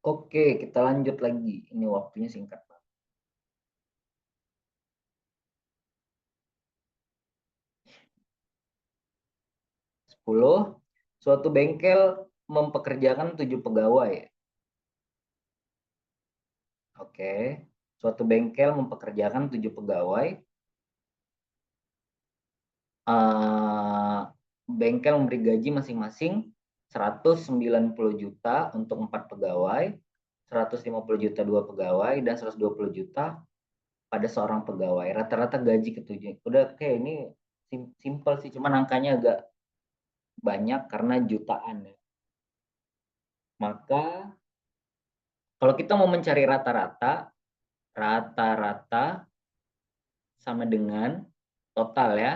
Oke, kita lanjut lagi. Ini waktunya singkat. 10. Suatu bengkel mempekerjakan 7 pegawai. Oke. Suatu bengkel mempekerjakan 7 pegawai. Bengkel memberi gaji masing-masing 190 juta untuk 4 pegawai, 150 juta 2 pegawai, dan 120 juta pada seorang pegawai. Rata-rata gaji ketujuh. Udah kayak ini simpel sih, cuman angkanya agak banyak karena jutaan ya. Maka kalau kita mau mencari rata-rata, rata-rata sama dengan total ya.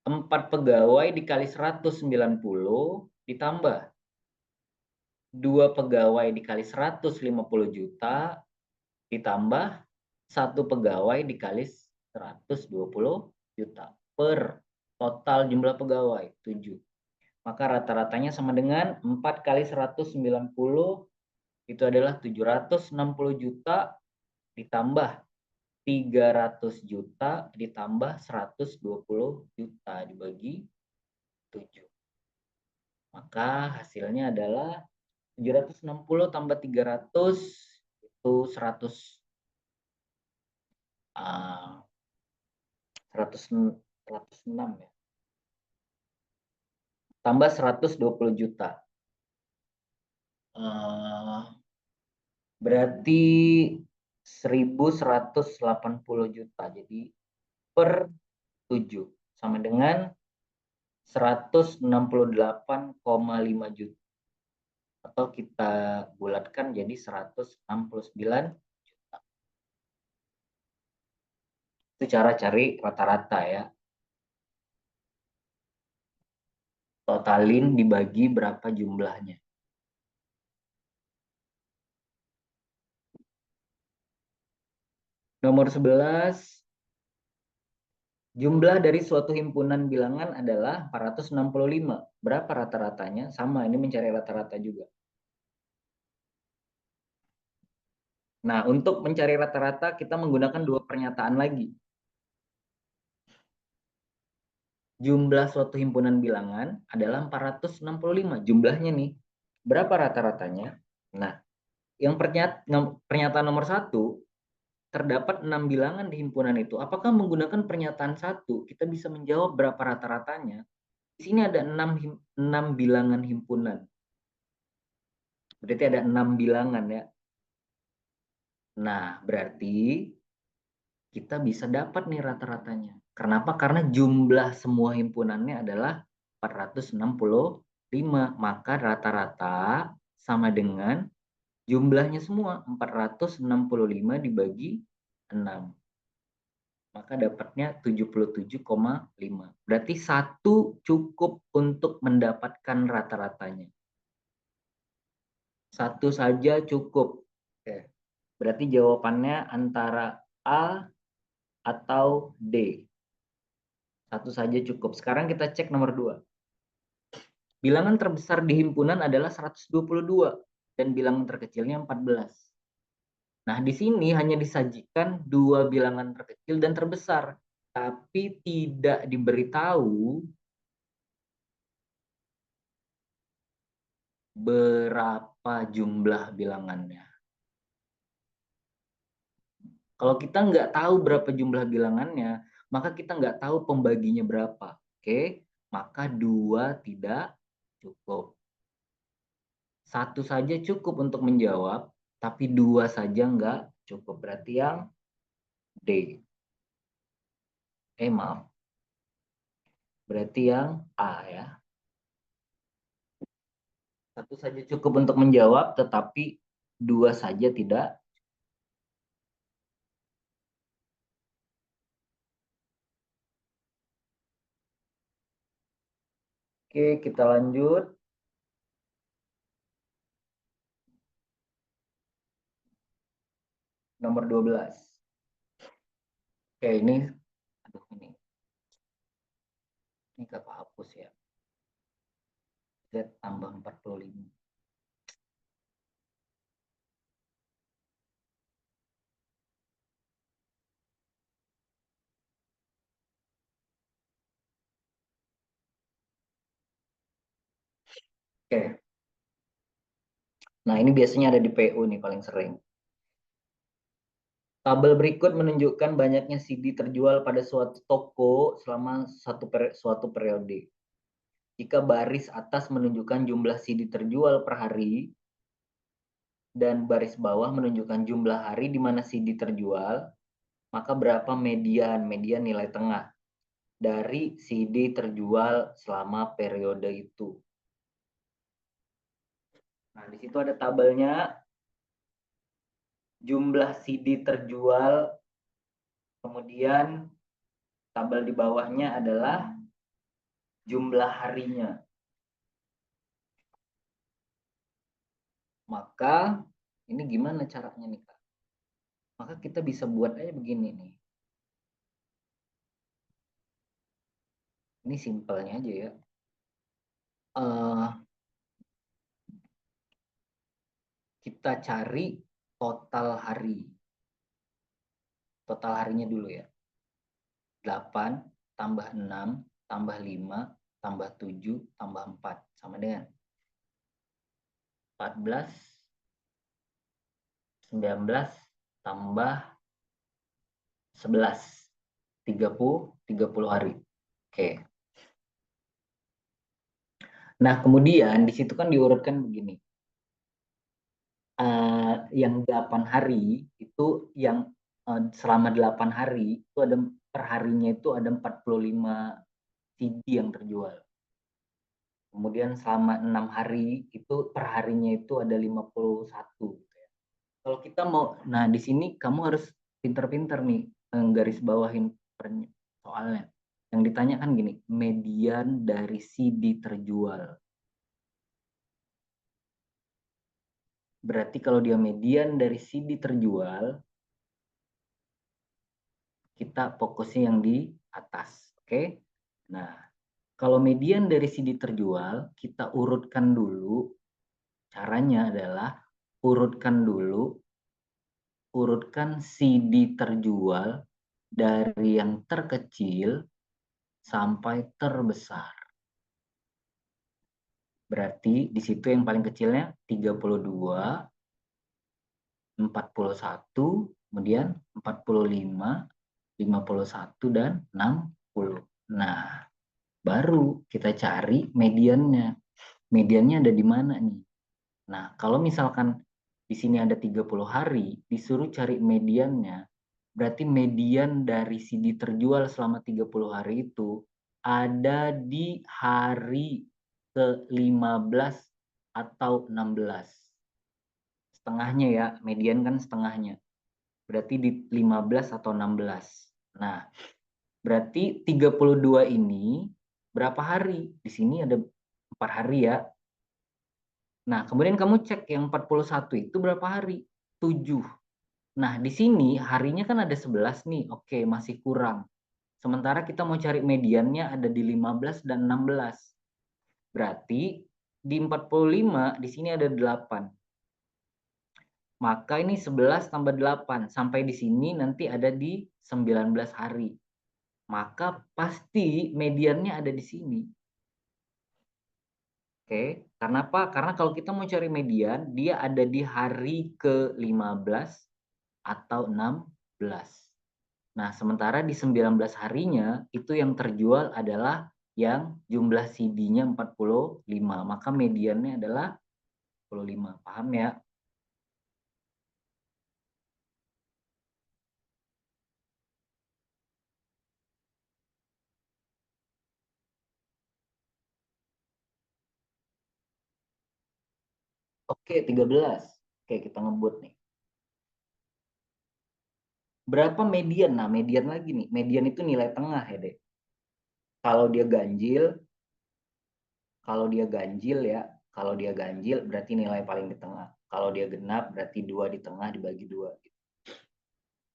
4 pegawai dikali 190 ditambah 2 pegawai dikali 150 juta ditambah 1 pegawai dikali 120 juta per total jumlah pegawai 7. Maka rata-ratanya sama dengan 4 kali 190 itu adalah 760 juta ditambah 300 juta ditambah 120 juta dibagi 7. Maka hasilnya adalah 760 tambah 300 itu 106 ya. Tambah 120 juta. Berarti 1.180 juta. Jadi per 7 sama dengan 168,5 juta. Atau kita bulatkan jadi 169 juta. Itu cara cari rata-rata ya. Totalin dibagi berapa jumlahnya. Nomor 11, jumlah dari suatu himpunan bilangan adalah 465. Berapa rata-ratanya? Sama, ini mencari rata-rata juga. Nah, untuk mencari rata-rata kita menggunakan dua pernyataan lagi. Jumlah suatu himpunan bilangan adalah 465. Jumlahnya nih. Berapa rata-ratanya? Nah, yang pernyataan nomor 1, terdapat 6 bilangan di himpunan itu. Apakah menggunakan pernyataan 1 kita bisa menjawab berapa rata-ratanya? Di sini ada 6 bilangan himpunan. Berarti ada 6 bilangan ya. Nah, berarti kita bisa dapat nih rata-ratanya. Kenapa? Karena jumlah semua himpunannya adalah 465. Maka rata-rata sama dengan jumlahnya semua. 465 dibagi 6. Maka dapatnya 77,5. Berarti 1 cukup untuk mendapatkan rata-ratanya. 1 saja cukup. Oke. Berarti jawabannya antara A atau D. 1 saja cukup. Sekarang kita cek nomor 2. Bilangan terbesar di himpunan adalah 122 dan bilangan terkecilnya 14. Nah, di sini hanya disajikan 2 bilangan terkecil dan terbesar, tapi tidak diberitahu berapa jumlah bilangannya. Kalau kita nggak tahu berapa jumlah bilangannya, maka kita nggak tahu pembaginya berapa. Oke, maka 2 tidak cukup. 1 saja cukup untuk menjawab, tapi 2 saja nggak cukup. Berarti yang D. Maaf. Berarti yang A ya. 1 saja cukup untuk menjawab, tetapi 2 saja tidak. Oke, kita lanjut. Nomor 12. Oke, aduh ini gak hapus ya. Z tambah 45. Oke. Nah, ini biasanya ada di PU nih paling sering. Tabel berikut menunjukkan banyaknya CD terjual pada suatu toko selama suatu periode. Jika baris atas menunjukkan jumlah CD terjual per hari dan baris bawah menunjukkan jumlah hari di mana CD terjual, maka berapa median nilai tengah dari CD terjual selama periode itu. Nah, di situ ada tabelnya. Jumlah CD terjual, kemudian tabel di bawahnya adalah jumlah harinya. Maka ini gimana caranya nih Kak? Maka kita bisa buat aja begini nih. Ini simpelnya aja ya. Kita cari total hari. Total harinya dulu ya. 8 tambah 6 tambah 5 tambah 7 tambah 4 sama dengan 14 19 tambah 11. 30 hari. Oke. Nah, kemudian di situ kan diurutkan begini. Yang 8 hari itu yang selama 8 hari itu ada perharinya itu ada 45 CD yang terjual. Kemudian selama 6 hari itu perharinya itu ada 51. Kalau kita mau, nah di sini kamu harus pinter-pinter nih garis bawahin soalnya. Yang ditanya kan gini, median dari CD terjual. Berarti kalau dia median dari CD terjual, kita fokusnya yang di atas, oke? Nah, kalau median dari CD terjual, kita urutkan dulu. Caranya adalah urutkan CD terjual dari yang terkecil sampai terbesar. Berarti di situ yang paling kecilnya 32, 41, kemudian 45, 51, dan 60. Nah, baru kita cari mediannya. Mediannya ada di mana nih? Nah, kalau misalkan di sini ada 30 hari, disuruh cari mediannya, berarti median dari CD terjual selama 30 hari itu ada di hari ke-15 atau 16. Setengahnya ya, median kan setengahnya. Berarti di 15 atau 16. Nah, berarti 32 ini berapa hari? Di sini ada 4 hari ya. Nah, kemudian kamu cek yang 41 itu berapa hari? 7. Nah, di sini harinya kan ada 11 nih. Oke, masih kurang. Sementara kita mau cari mediannya ada di 15 dan 16. Berarti di 45 di sini ada 8. Maka ini 11 tambah 8. Sampai di sini nanti ada di 19 hari. Maka pasti mediannya ada di sini. Oke, karena apa? Karena kalau kita mau cari median, dia ada di hari ke-15 atau 16. Nah, sementara di 19 harinya, itu yang terjual adalah yang jumlah CD-nya 45. Maka mediannya adalah 45. Paham ya? Oke, 13. Oke, kita ngebut nih. Berapa median? Nah, median lagi nih. Median itu nilai tengah ya, Dek. Kalau dia ganjil, kalau dia ganjil berarti nilai paling di tengah. Kalau dia genap berarti 2 di tengah dibagi 2.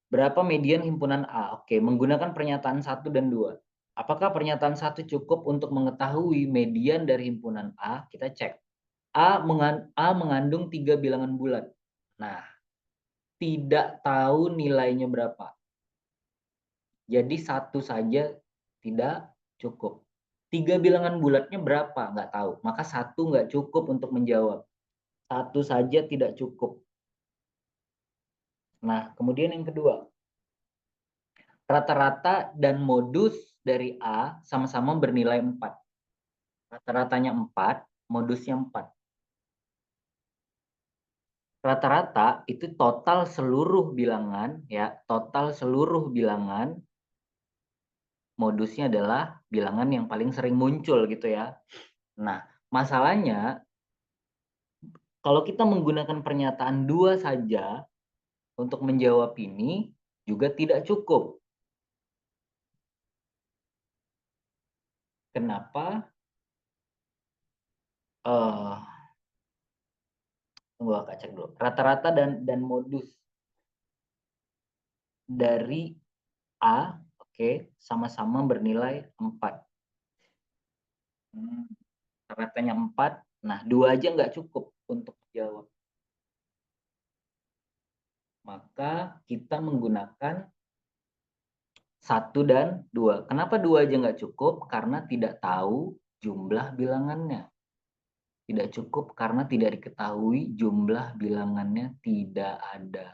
Berapa median himpunan A? Oke, menggunakan pernyataan 1 dan 2. Apakah pernyataan 1 cukup untuk mengetahui median dari himpunan A? Kita cek. A mengandung 3 bilangan bulat. Nah, tidak tahu nilainya berapa. Jadi 1 saja tidak cukup. 3 bilangan bulatnya berapa? Nggak tahu. Maka 1 nggak cukup untuk menjawab. 1 saja tidak cukup. Nah, kemudian yang kedua. Rata-rata dan modus dari A sama-sama bernilai 4. Rata-ratanya 4, modusnya 4. Rata-rata itu total seluruh bilangan ya, total seluruh bilangan, modusnya adalah bilangan yang paling sering muncul gitu ya. Nah, masalahnya kalau kita menggunakan pernyataan 2 saja untuk menjawab ini juga tidak cukup. Kenapa? Tunggu aku cek dulu. Rata-rata dan modus dari A, oke, sama-sama bernilai 4. Rata-ratanya 4. Nah, 2 aja nggak cukup untuk menjawab. Maka kita menggunakan 1 dan 2. Kenapa 2 aja nggak cukup? Karena tidak tahu jumlah bilangannya. Tidak cukup karena tidak diketahui jumlah bilangannya tidak ada.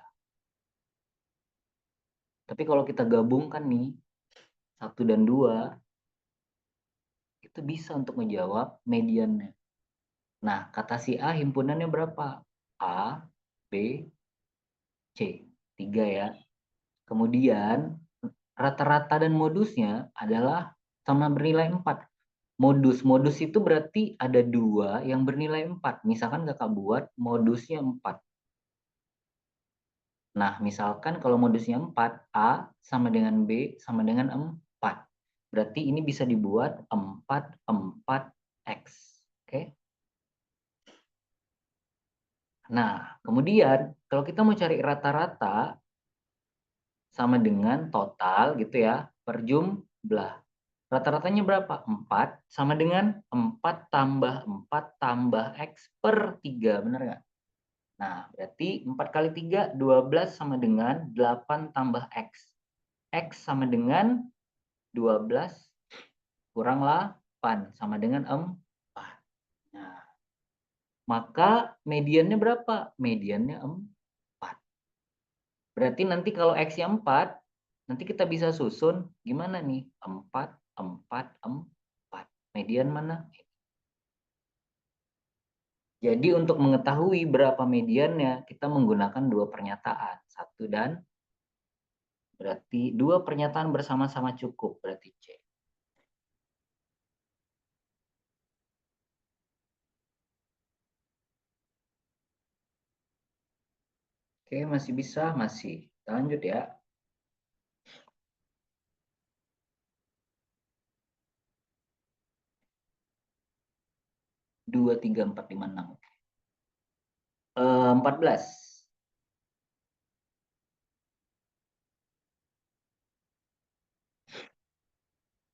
Tapi kalau kita gabungkan nih, 1 dan 2, itu bisa untuk menjawab mediannya. Nah, kata si A himpunannya berapa? A, B, C. 3 ya. Kemudian rata-rata dan modusnya adalah sama bernilai 4. Modus itu berarti ada 2 yang bernilai 4. Misalkan kakak buat modusnya 4. Nah, misalkan kalau modusnya 4, A sama dengan B sama dengan 4. Berarti ini bisa dibuat 4, 4X. Oke. Nah, kemudian kalau kita mau cari rata-rata sama dengan total gitu ya, per jumlah. Rata-ratanya berapa? 4 sama dengan 4 tambah 4 tambah X per 3, benar nggak? Nah, berarti 4 kali 3, 12 sama dengan 8 tambah X. X sama dengan 12 kurang 8 sama dengan 4. Nah, maka mediannya berapa? Mediannya 4. Berarti nanti kalau X-nya 4, nanti kita bisa susun gimana nih? 4, 4, 4. Median mana? Jadi untuk mengetahui berapa mediannya, kita menggunakan 2 pernyataan. 1 dan berarti 2 pernyataan bersama-sama cukup, berarti C. Oke, masih bisa? Masih. Kita lanjut ya. 2, 3, 4, 5, 6. 14.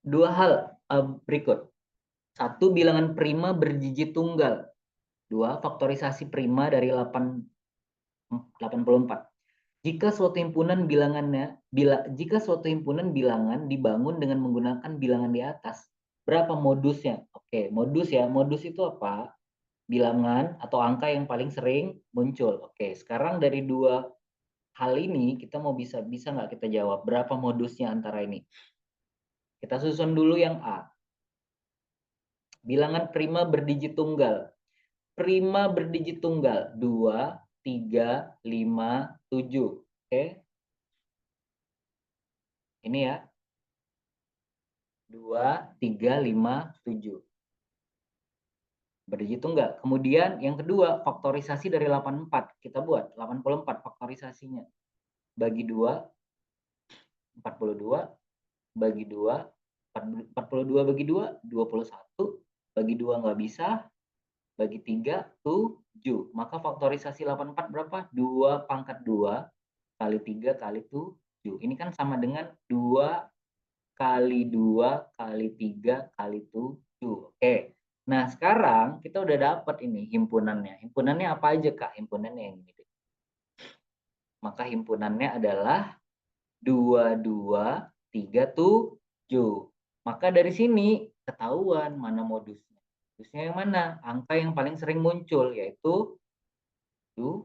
Dua hal berikut. 1, bilangan prima berjiji tunggal. 2, faktorisasi prima dari 84. Jika suatu himpunan bilangan dibangun dengan menggunakan bilangan di atas, berapa modusnya? Oke, modus ya. Modus itu apa? Bilangan atau angka yang paling sering muncul. Oke, sekarang dari 2 hal ini kita mau bisa nggak kita jawab berapa modusnya antara ini? Kita susun dulu yang A. Bilangan prima berdigit tunggal. Prima berdigit tunggal 2, 3, 5, 7. Oke. Ini ya. 2, 3, 5, 7. Berdigit tunggal. Kemudian yang kedua, faktorisasi dari 84. Kita buat 84 faktorisasinya. Bagi 2, 42. Bagi 2, 42 bagi 2, 21. Bagi 2 nggak bisa. Bagi 3, 7. Maka faktorisasi 84 berapa? 2 pangkat 2 kali 3 kali 7. Ini kan sama dengan 2 kali 2 kali 3 kali 7. Oke. Nah, sekarang kita udah dapat ini himpunannya. Himpunannya apa aja, Kak? Himpunannya yang ini. Maka himpunannya adalah 2, 2, 3, 7. Maka dari sini ketahuan mana modusnya. Modusnya yang mana? Angka yang paling sering muncul, yaitu 2.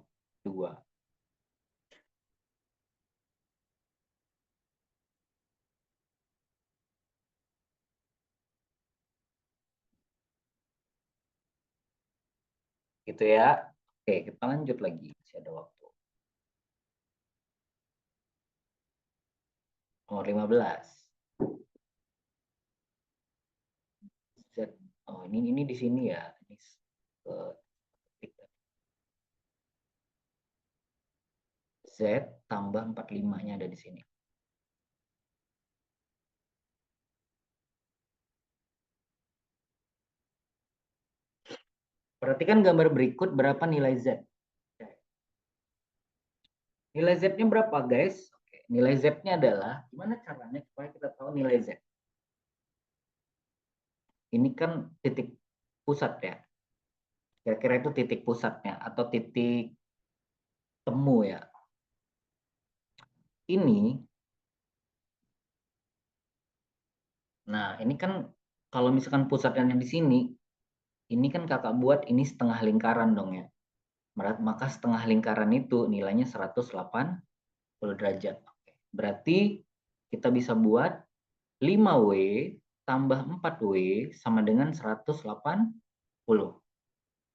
Gitu ya. Oke, kita lanjut lagi. Masih ada waktu. Nomor 15. Z. Oh, ini di sini ya. Ini Z tambah 45-nya ada di sini. Perhatikan gambar berikut berapa nilai Z. Nilai Z-nya berapa, guys? Oke, nilai Z-nya adalah, gimana caranya supaya kita tahu nilai Z? Ini kan titik pusat ya. Kira-kira itu titik pusatnya atau titik temu ya. Ini, nah ini kan kalau misalkan pusatnya di sini, Ini kan kakak buat ini setengah lingkaran dong ya. Maka setengah lingkaran itu nilainya 180 derajat. Berarti kita bisa buat 5W tambah 4W sama dengan 180.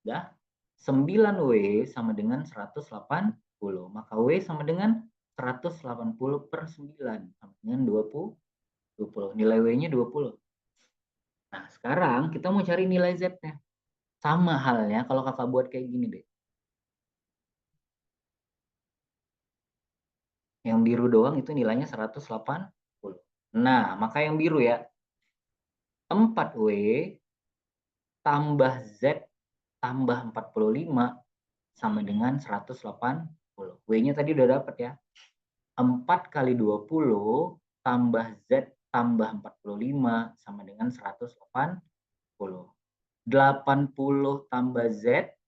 Ya. 9W sama dengan 180. Maka W sama dengan 180 per 9 sama dengan 20. Nilai W-nya 20. Nah, sekarang kita mau cari nilai Z-nya. Sama halnya kalau kakak buat kayak gini deh. Yang biru doang itu nilainya 180. Nah, maka yang biru ya. 4W tambah Z tambah 45 sama dengan 180. W-nya tadi udah dapat ya. 4 kali 20 tambah Z tambah 45 sama dengan 180. 80 tambah Z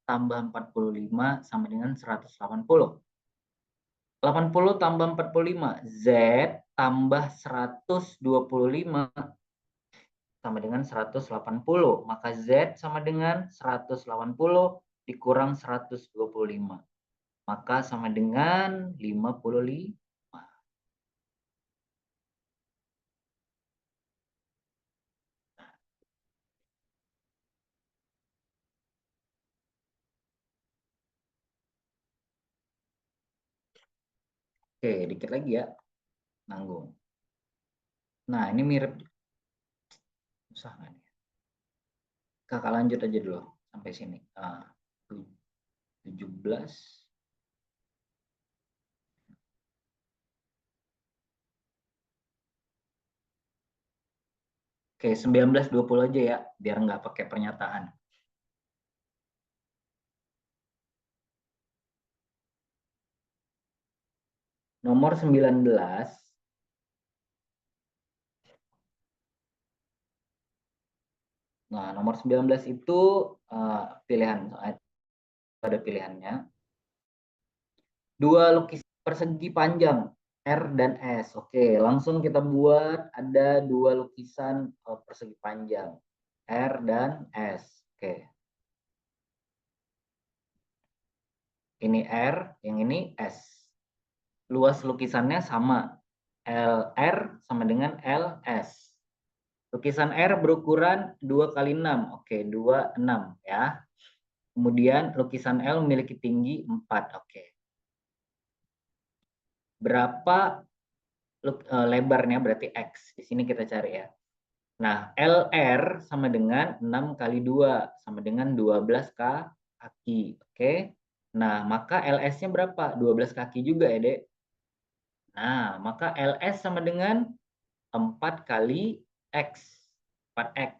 tambah 45 sama dengan 180. 80 tambah 45, Z tambah 125 sama dengan 180. Maka Z sama dengan 180 dikurang 125. Maka sama dengan 55. Oke, dikit lagi ya. Nanggung. Nah, ini mirip. Susah nggak nih? Kakak lanjut aja dulu sampai sini. 17. Oke, 1920 aja ya, biar nggak pakai pernyataan. Nomor 19. Nah, nomor 19 itu pilihan, ada pilihannya. Dua lukisan persegi panjang R dan S. Oke, langsung kita buat ada dua lukisan persegi panjang R dan S. Oke. Ini R, yang ini S. Luas lukisannya sama. LR sama dengan LS. Lukisan R berukuran 2 kali 6. Oke, 26 ya. Kemudian lukisan L memiliki tinggi 4. Oke. Berapa lebarnya berarti X. Di sini kita cari ya. Nah, LR sama dengan 6 kali 2 sama dengan 12 kaki. Oke. Nah, maka LS-nya berapa? 12 kaki juga ya, Dek. Nah, maka LS sama dengan 4 kali X. 4X.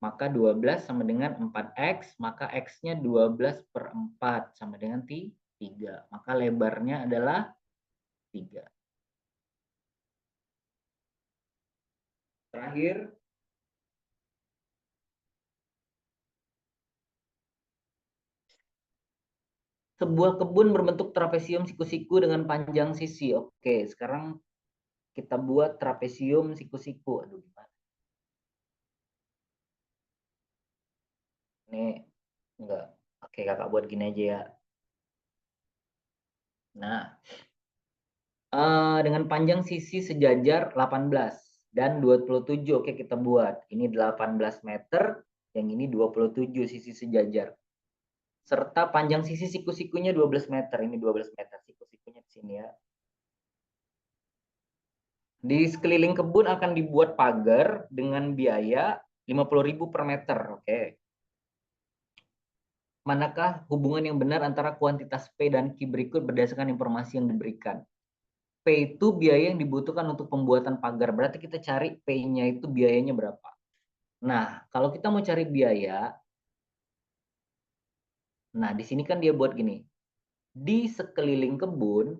Maka 12 sama dengan 4X, maka X-nya 12 per 4 sama dengan 3. Maka lebarnya adalah 3. Terakhir, sebuah kebun berbentuk trapesium siku-siku dengan panjang sisi. Oke, sekarang kita buat trapesium siku-siku. Aduh, gimana? Ini enggak. Oke, kakak buat gini aja ya. Nah, dengan panjang sisi sejajar 18 dan 27. Oke, kita buat. Ini 18 meter, yang ini 27 sisi sejajar. Serta panjang sisi siku-sikunya 12 meter. Ini 12 meter siku-sikunya di sini ya. Di sekeliling kebun akan dibuat pagar dengan biaya 50.000 per meter. Oke. Manakah hubungan yang benar antara kuantitas P dan Q berikut berdasarkan informasi yang diberikan? P itu biaya yang dibutuhkan untuk pembuatan pagar. Berarti kita cari P-nya itu biayanya berapa. Nah, kalau kita mau cari biaya, nah di sini kan dia buat gini. Di sekeliling kebun,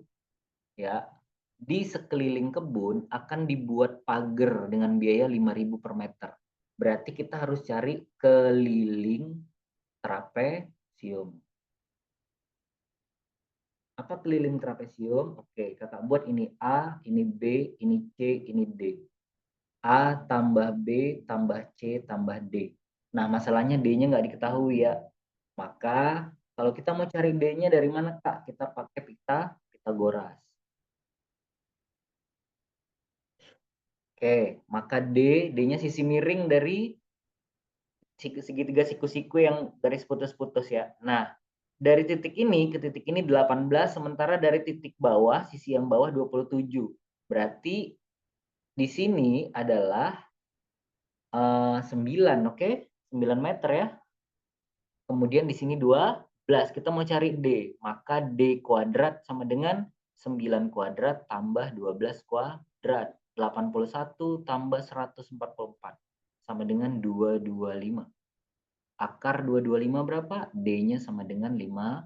ya, di sekeliling kebun akan dibuat pagar dengan biaya 5.000 per meter. Berarti kita harus cari keliling trapesium. Apa keliling trapesium? Oke, kakak buat ini A, ini B, ini C, ini D. A tambah B tambah C tambah D. Nah, masalahnya D-nya nggak diketahui ya. Maka kalau kita mau cari D-nya dari mana, Kak? Kita pakai pita Pitagoras. Oke, maka D-nya sisi miring dari segitiga siku-siku yang garis putus-putus ya. Nah, dari titik ini ke titik ini 18, sementara dari titik bawah, sisi yang bawah 27. Berarti di sini adalah 9, oke? 9 meter ya. Kemudian di sini 12, kita mau cari D. Maka D kuadrat sama dengan 9 kuadrat tambah 12 kuadrat. 81 tambah 144 sama dengan 225. Akar 225 berapa? D-nya sama dengan 5.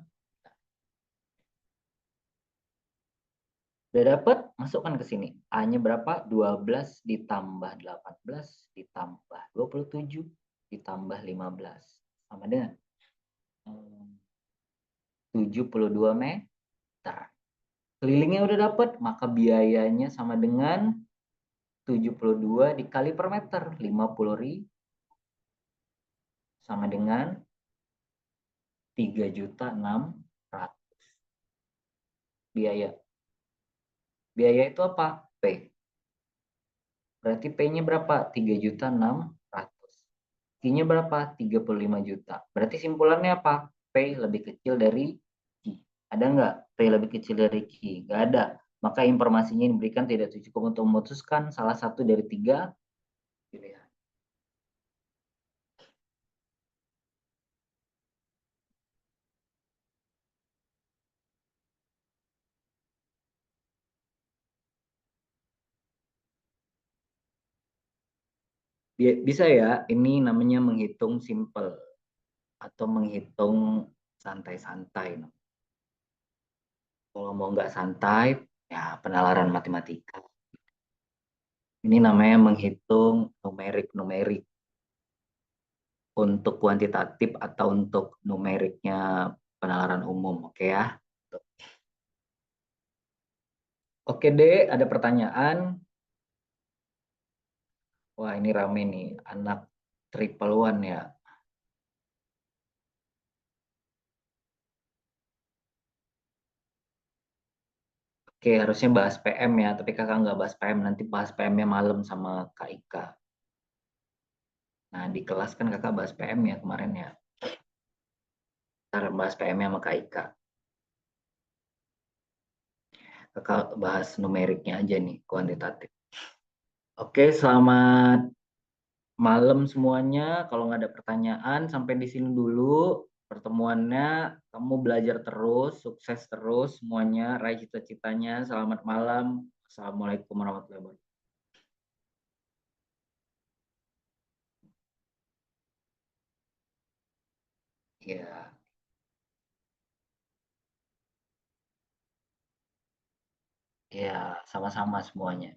Udah dapat? Masukkan ke sini. A-nya berapa? 12 ditambah 18 ditambah 27 ditambah 15. Sama dengan 72 meter. Kelilingnya udah dapat, maka biayanya sama dengan 72 dikali per meter. 50.000 sama dengan 3.600.000. Biaya. Biaya itu apa? P. Berarti P-nya berapa? 3.600.000. Q-nya berapa? 35 juta. Berarti simpulannya apa? P lebih kecil dari Q. Ada nggak P lebih kecil dari Q? Nggak ada. Maka informasinya yang diberikan tidak cukup untuk memutuskan salah satu dari 3 pilihan. Bisa ya, ini namanya menghitung simple atau menghitung santai-santai. Kalau mau nggak santai, ya penalaran matematika. Ini namanya menghitung numerik-numerik untuk kuantitatif atau untuk numeriknya penalaran umum. Oke ya. Oke deh, ada pertanyaan. Wah ini rame nih, anak triple one ya. Oke, harusnya bahas PM ya, tapi kakak nggak bahas PM, nanti bahas PM-nya malam sama Kak Ika. Nah, di kelas kan kakak bahas PM ya kemarin ya. Ntar bahas PM-nya sama Kak Ika. Kakak bahas numeriknya aja nih, kuantitatif. Oke, selamat malam semuanya. Kalau nggak ada pertanyaan, sampai di sini dulu pertemuannya. Kamu belajar terus, sukses terus semuanya, raih cita-citanya. Selamat malam. Assalamualaikum warahmatullahi wabarakatuh. Ya, ya, sama-sama semuanya.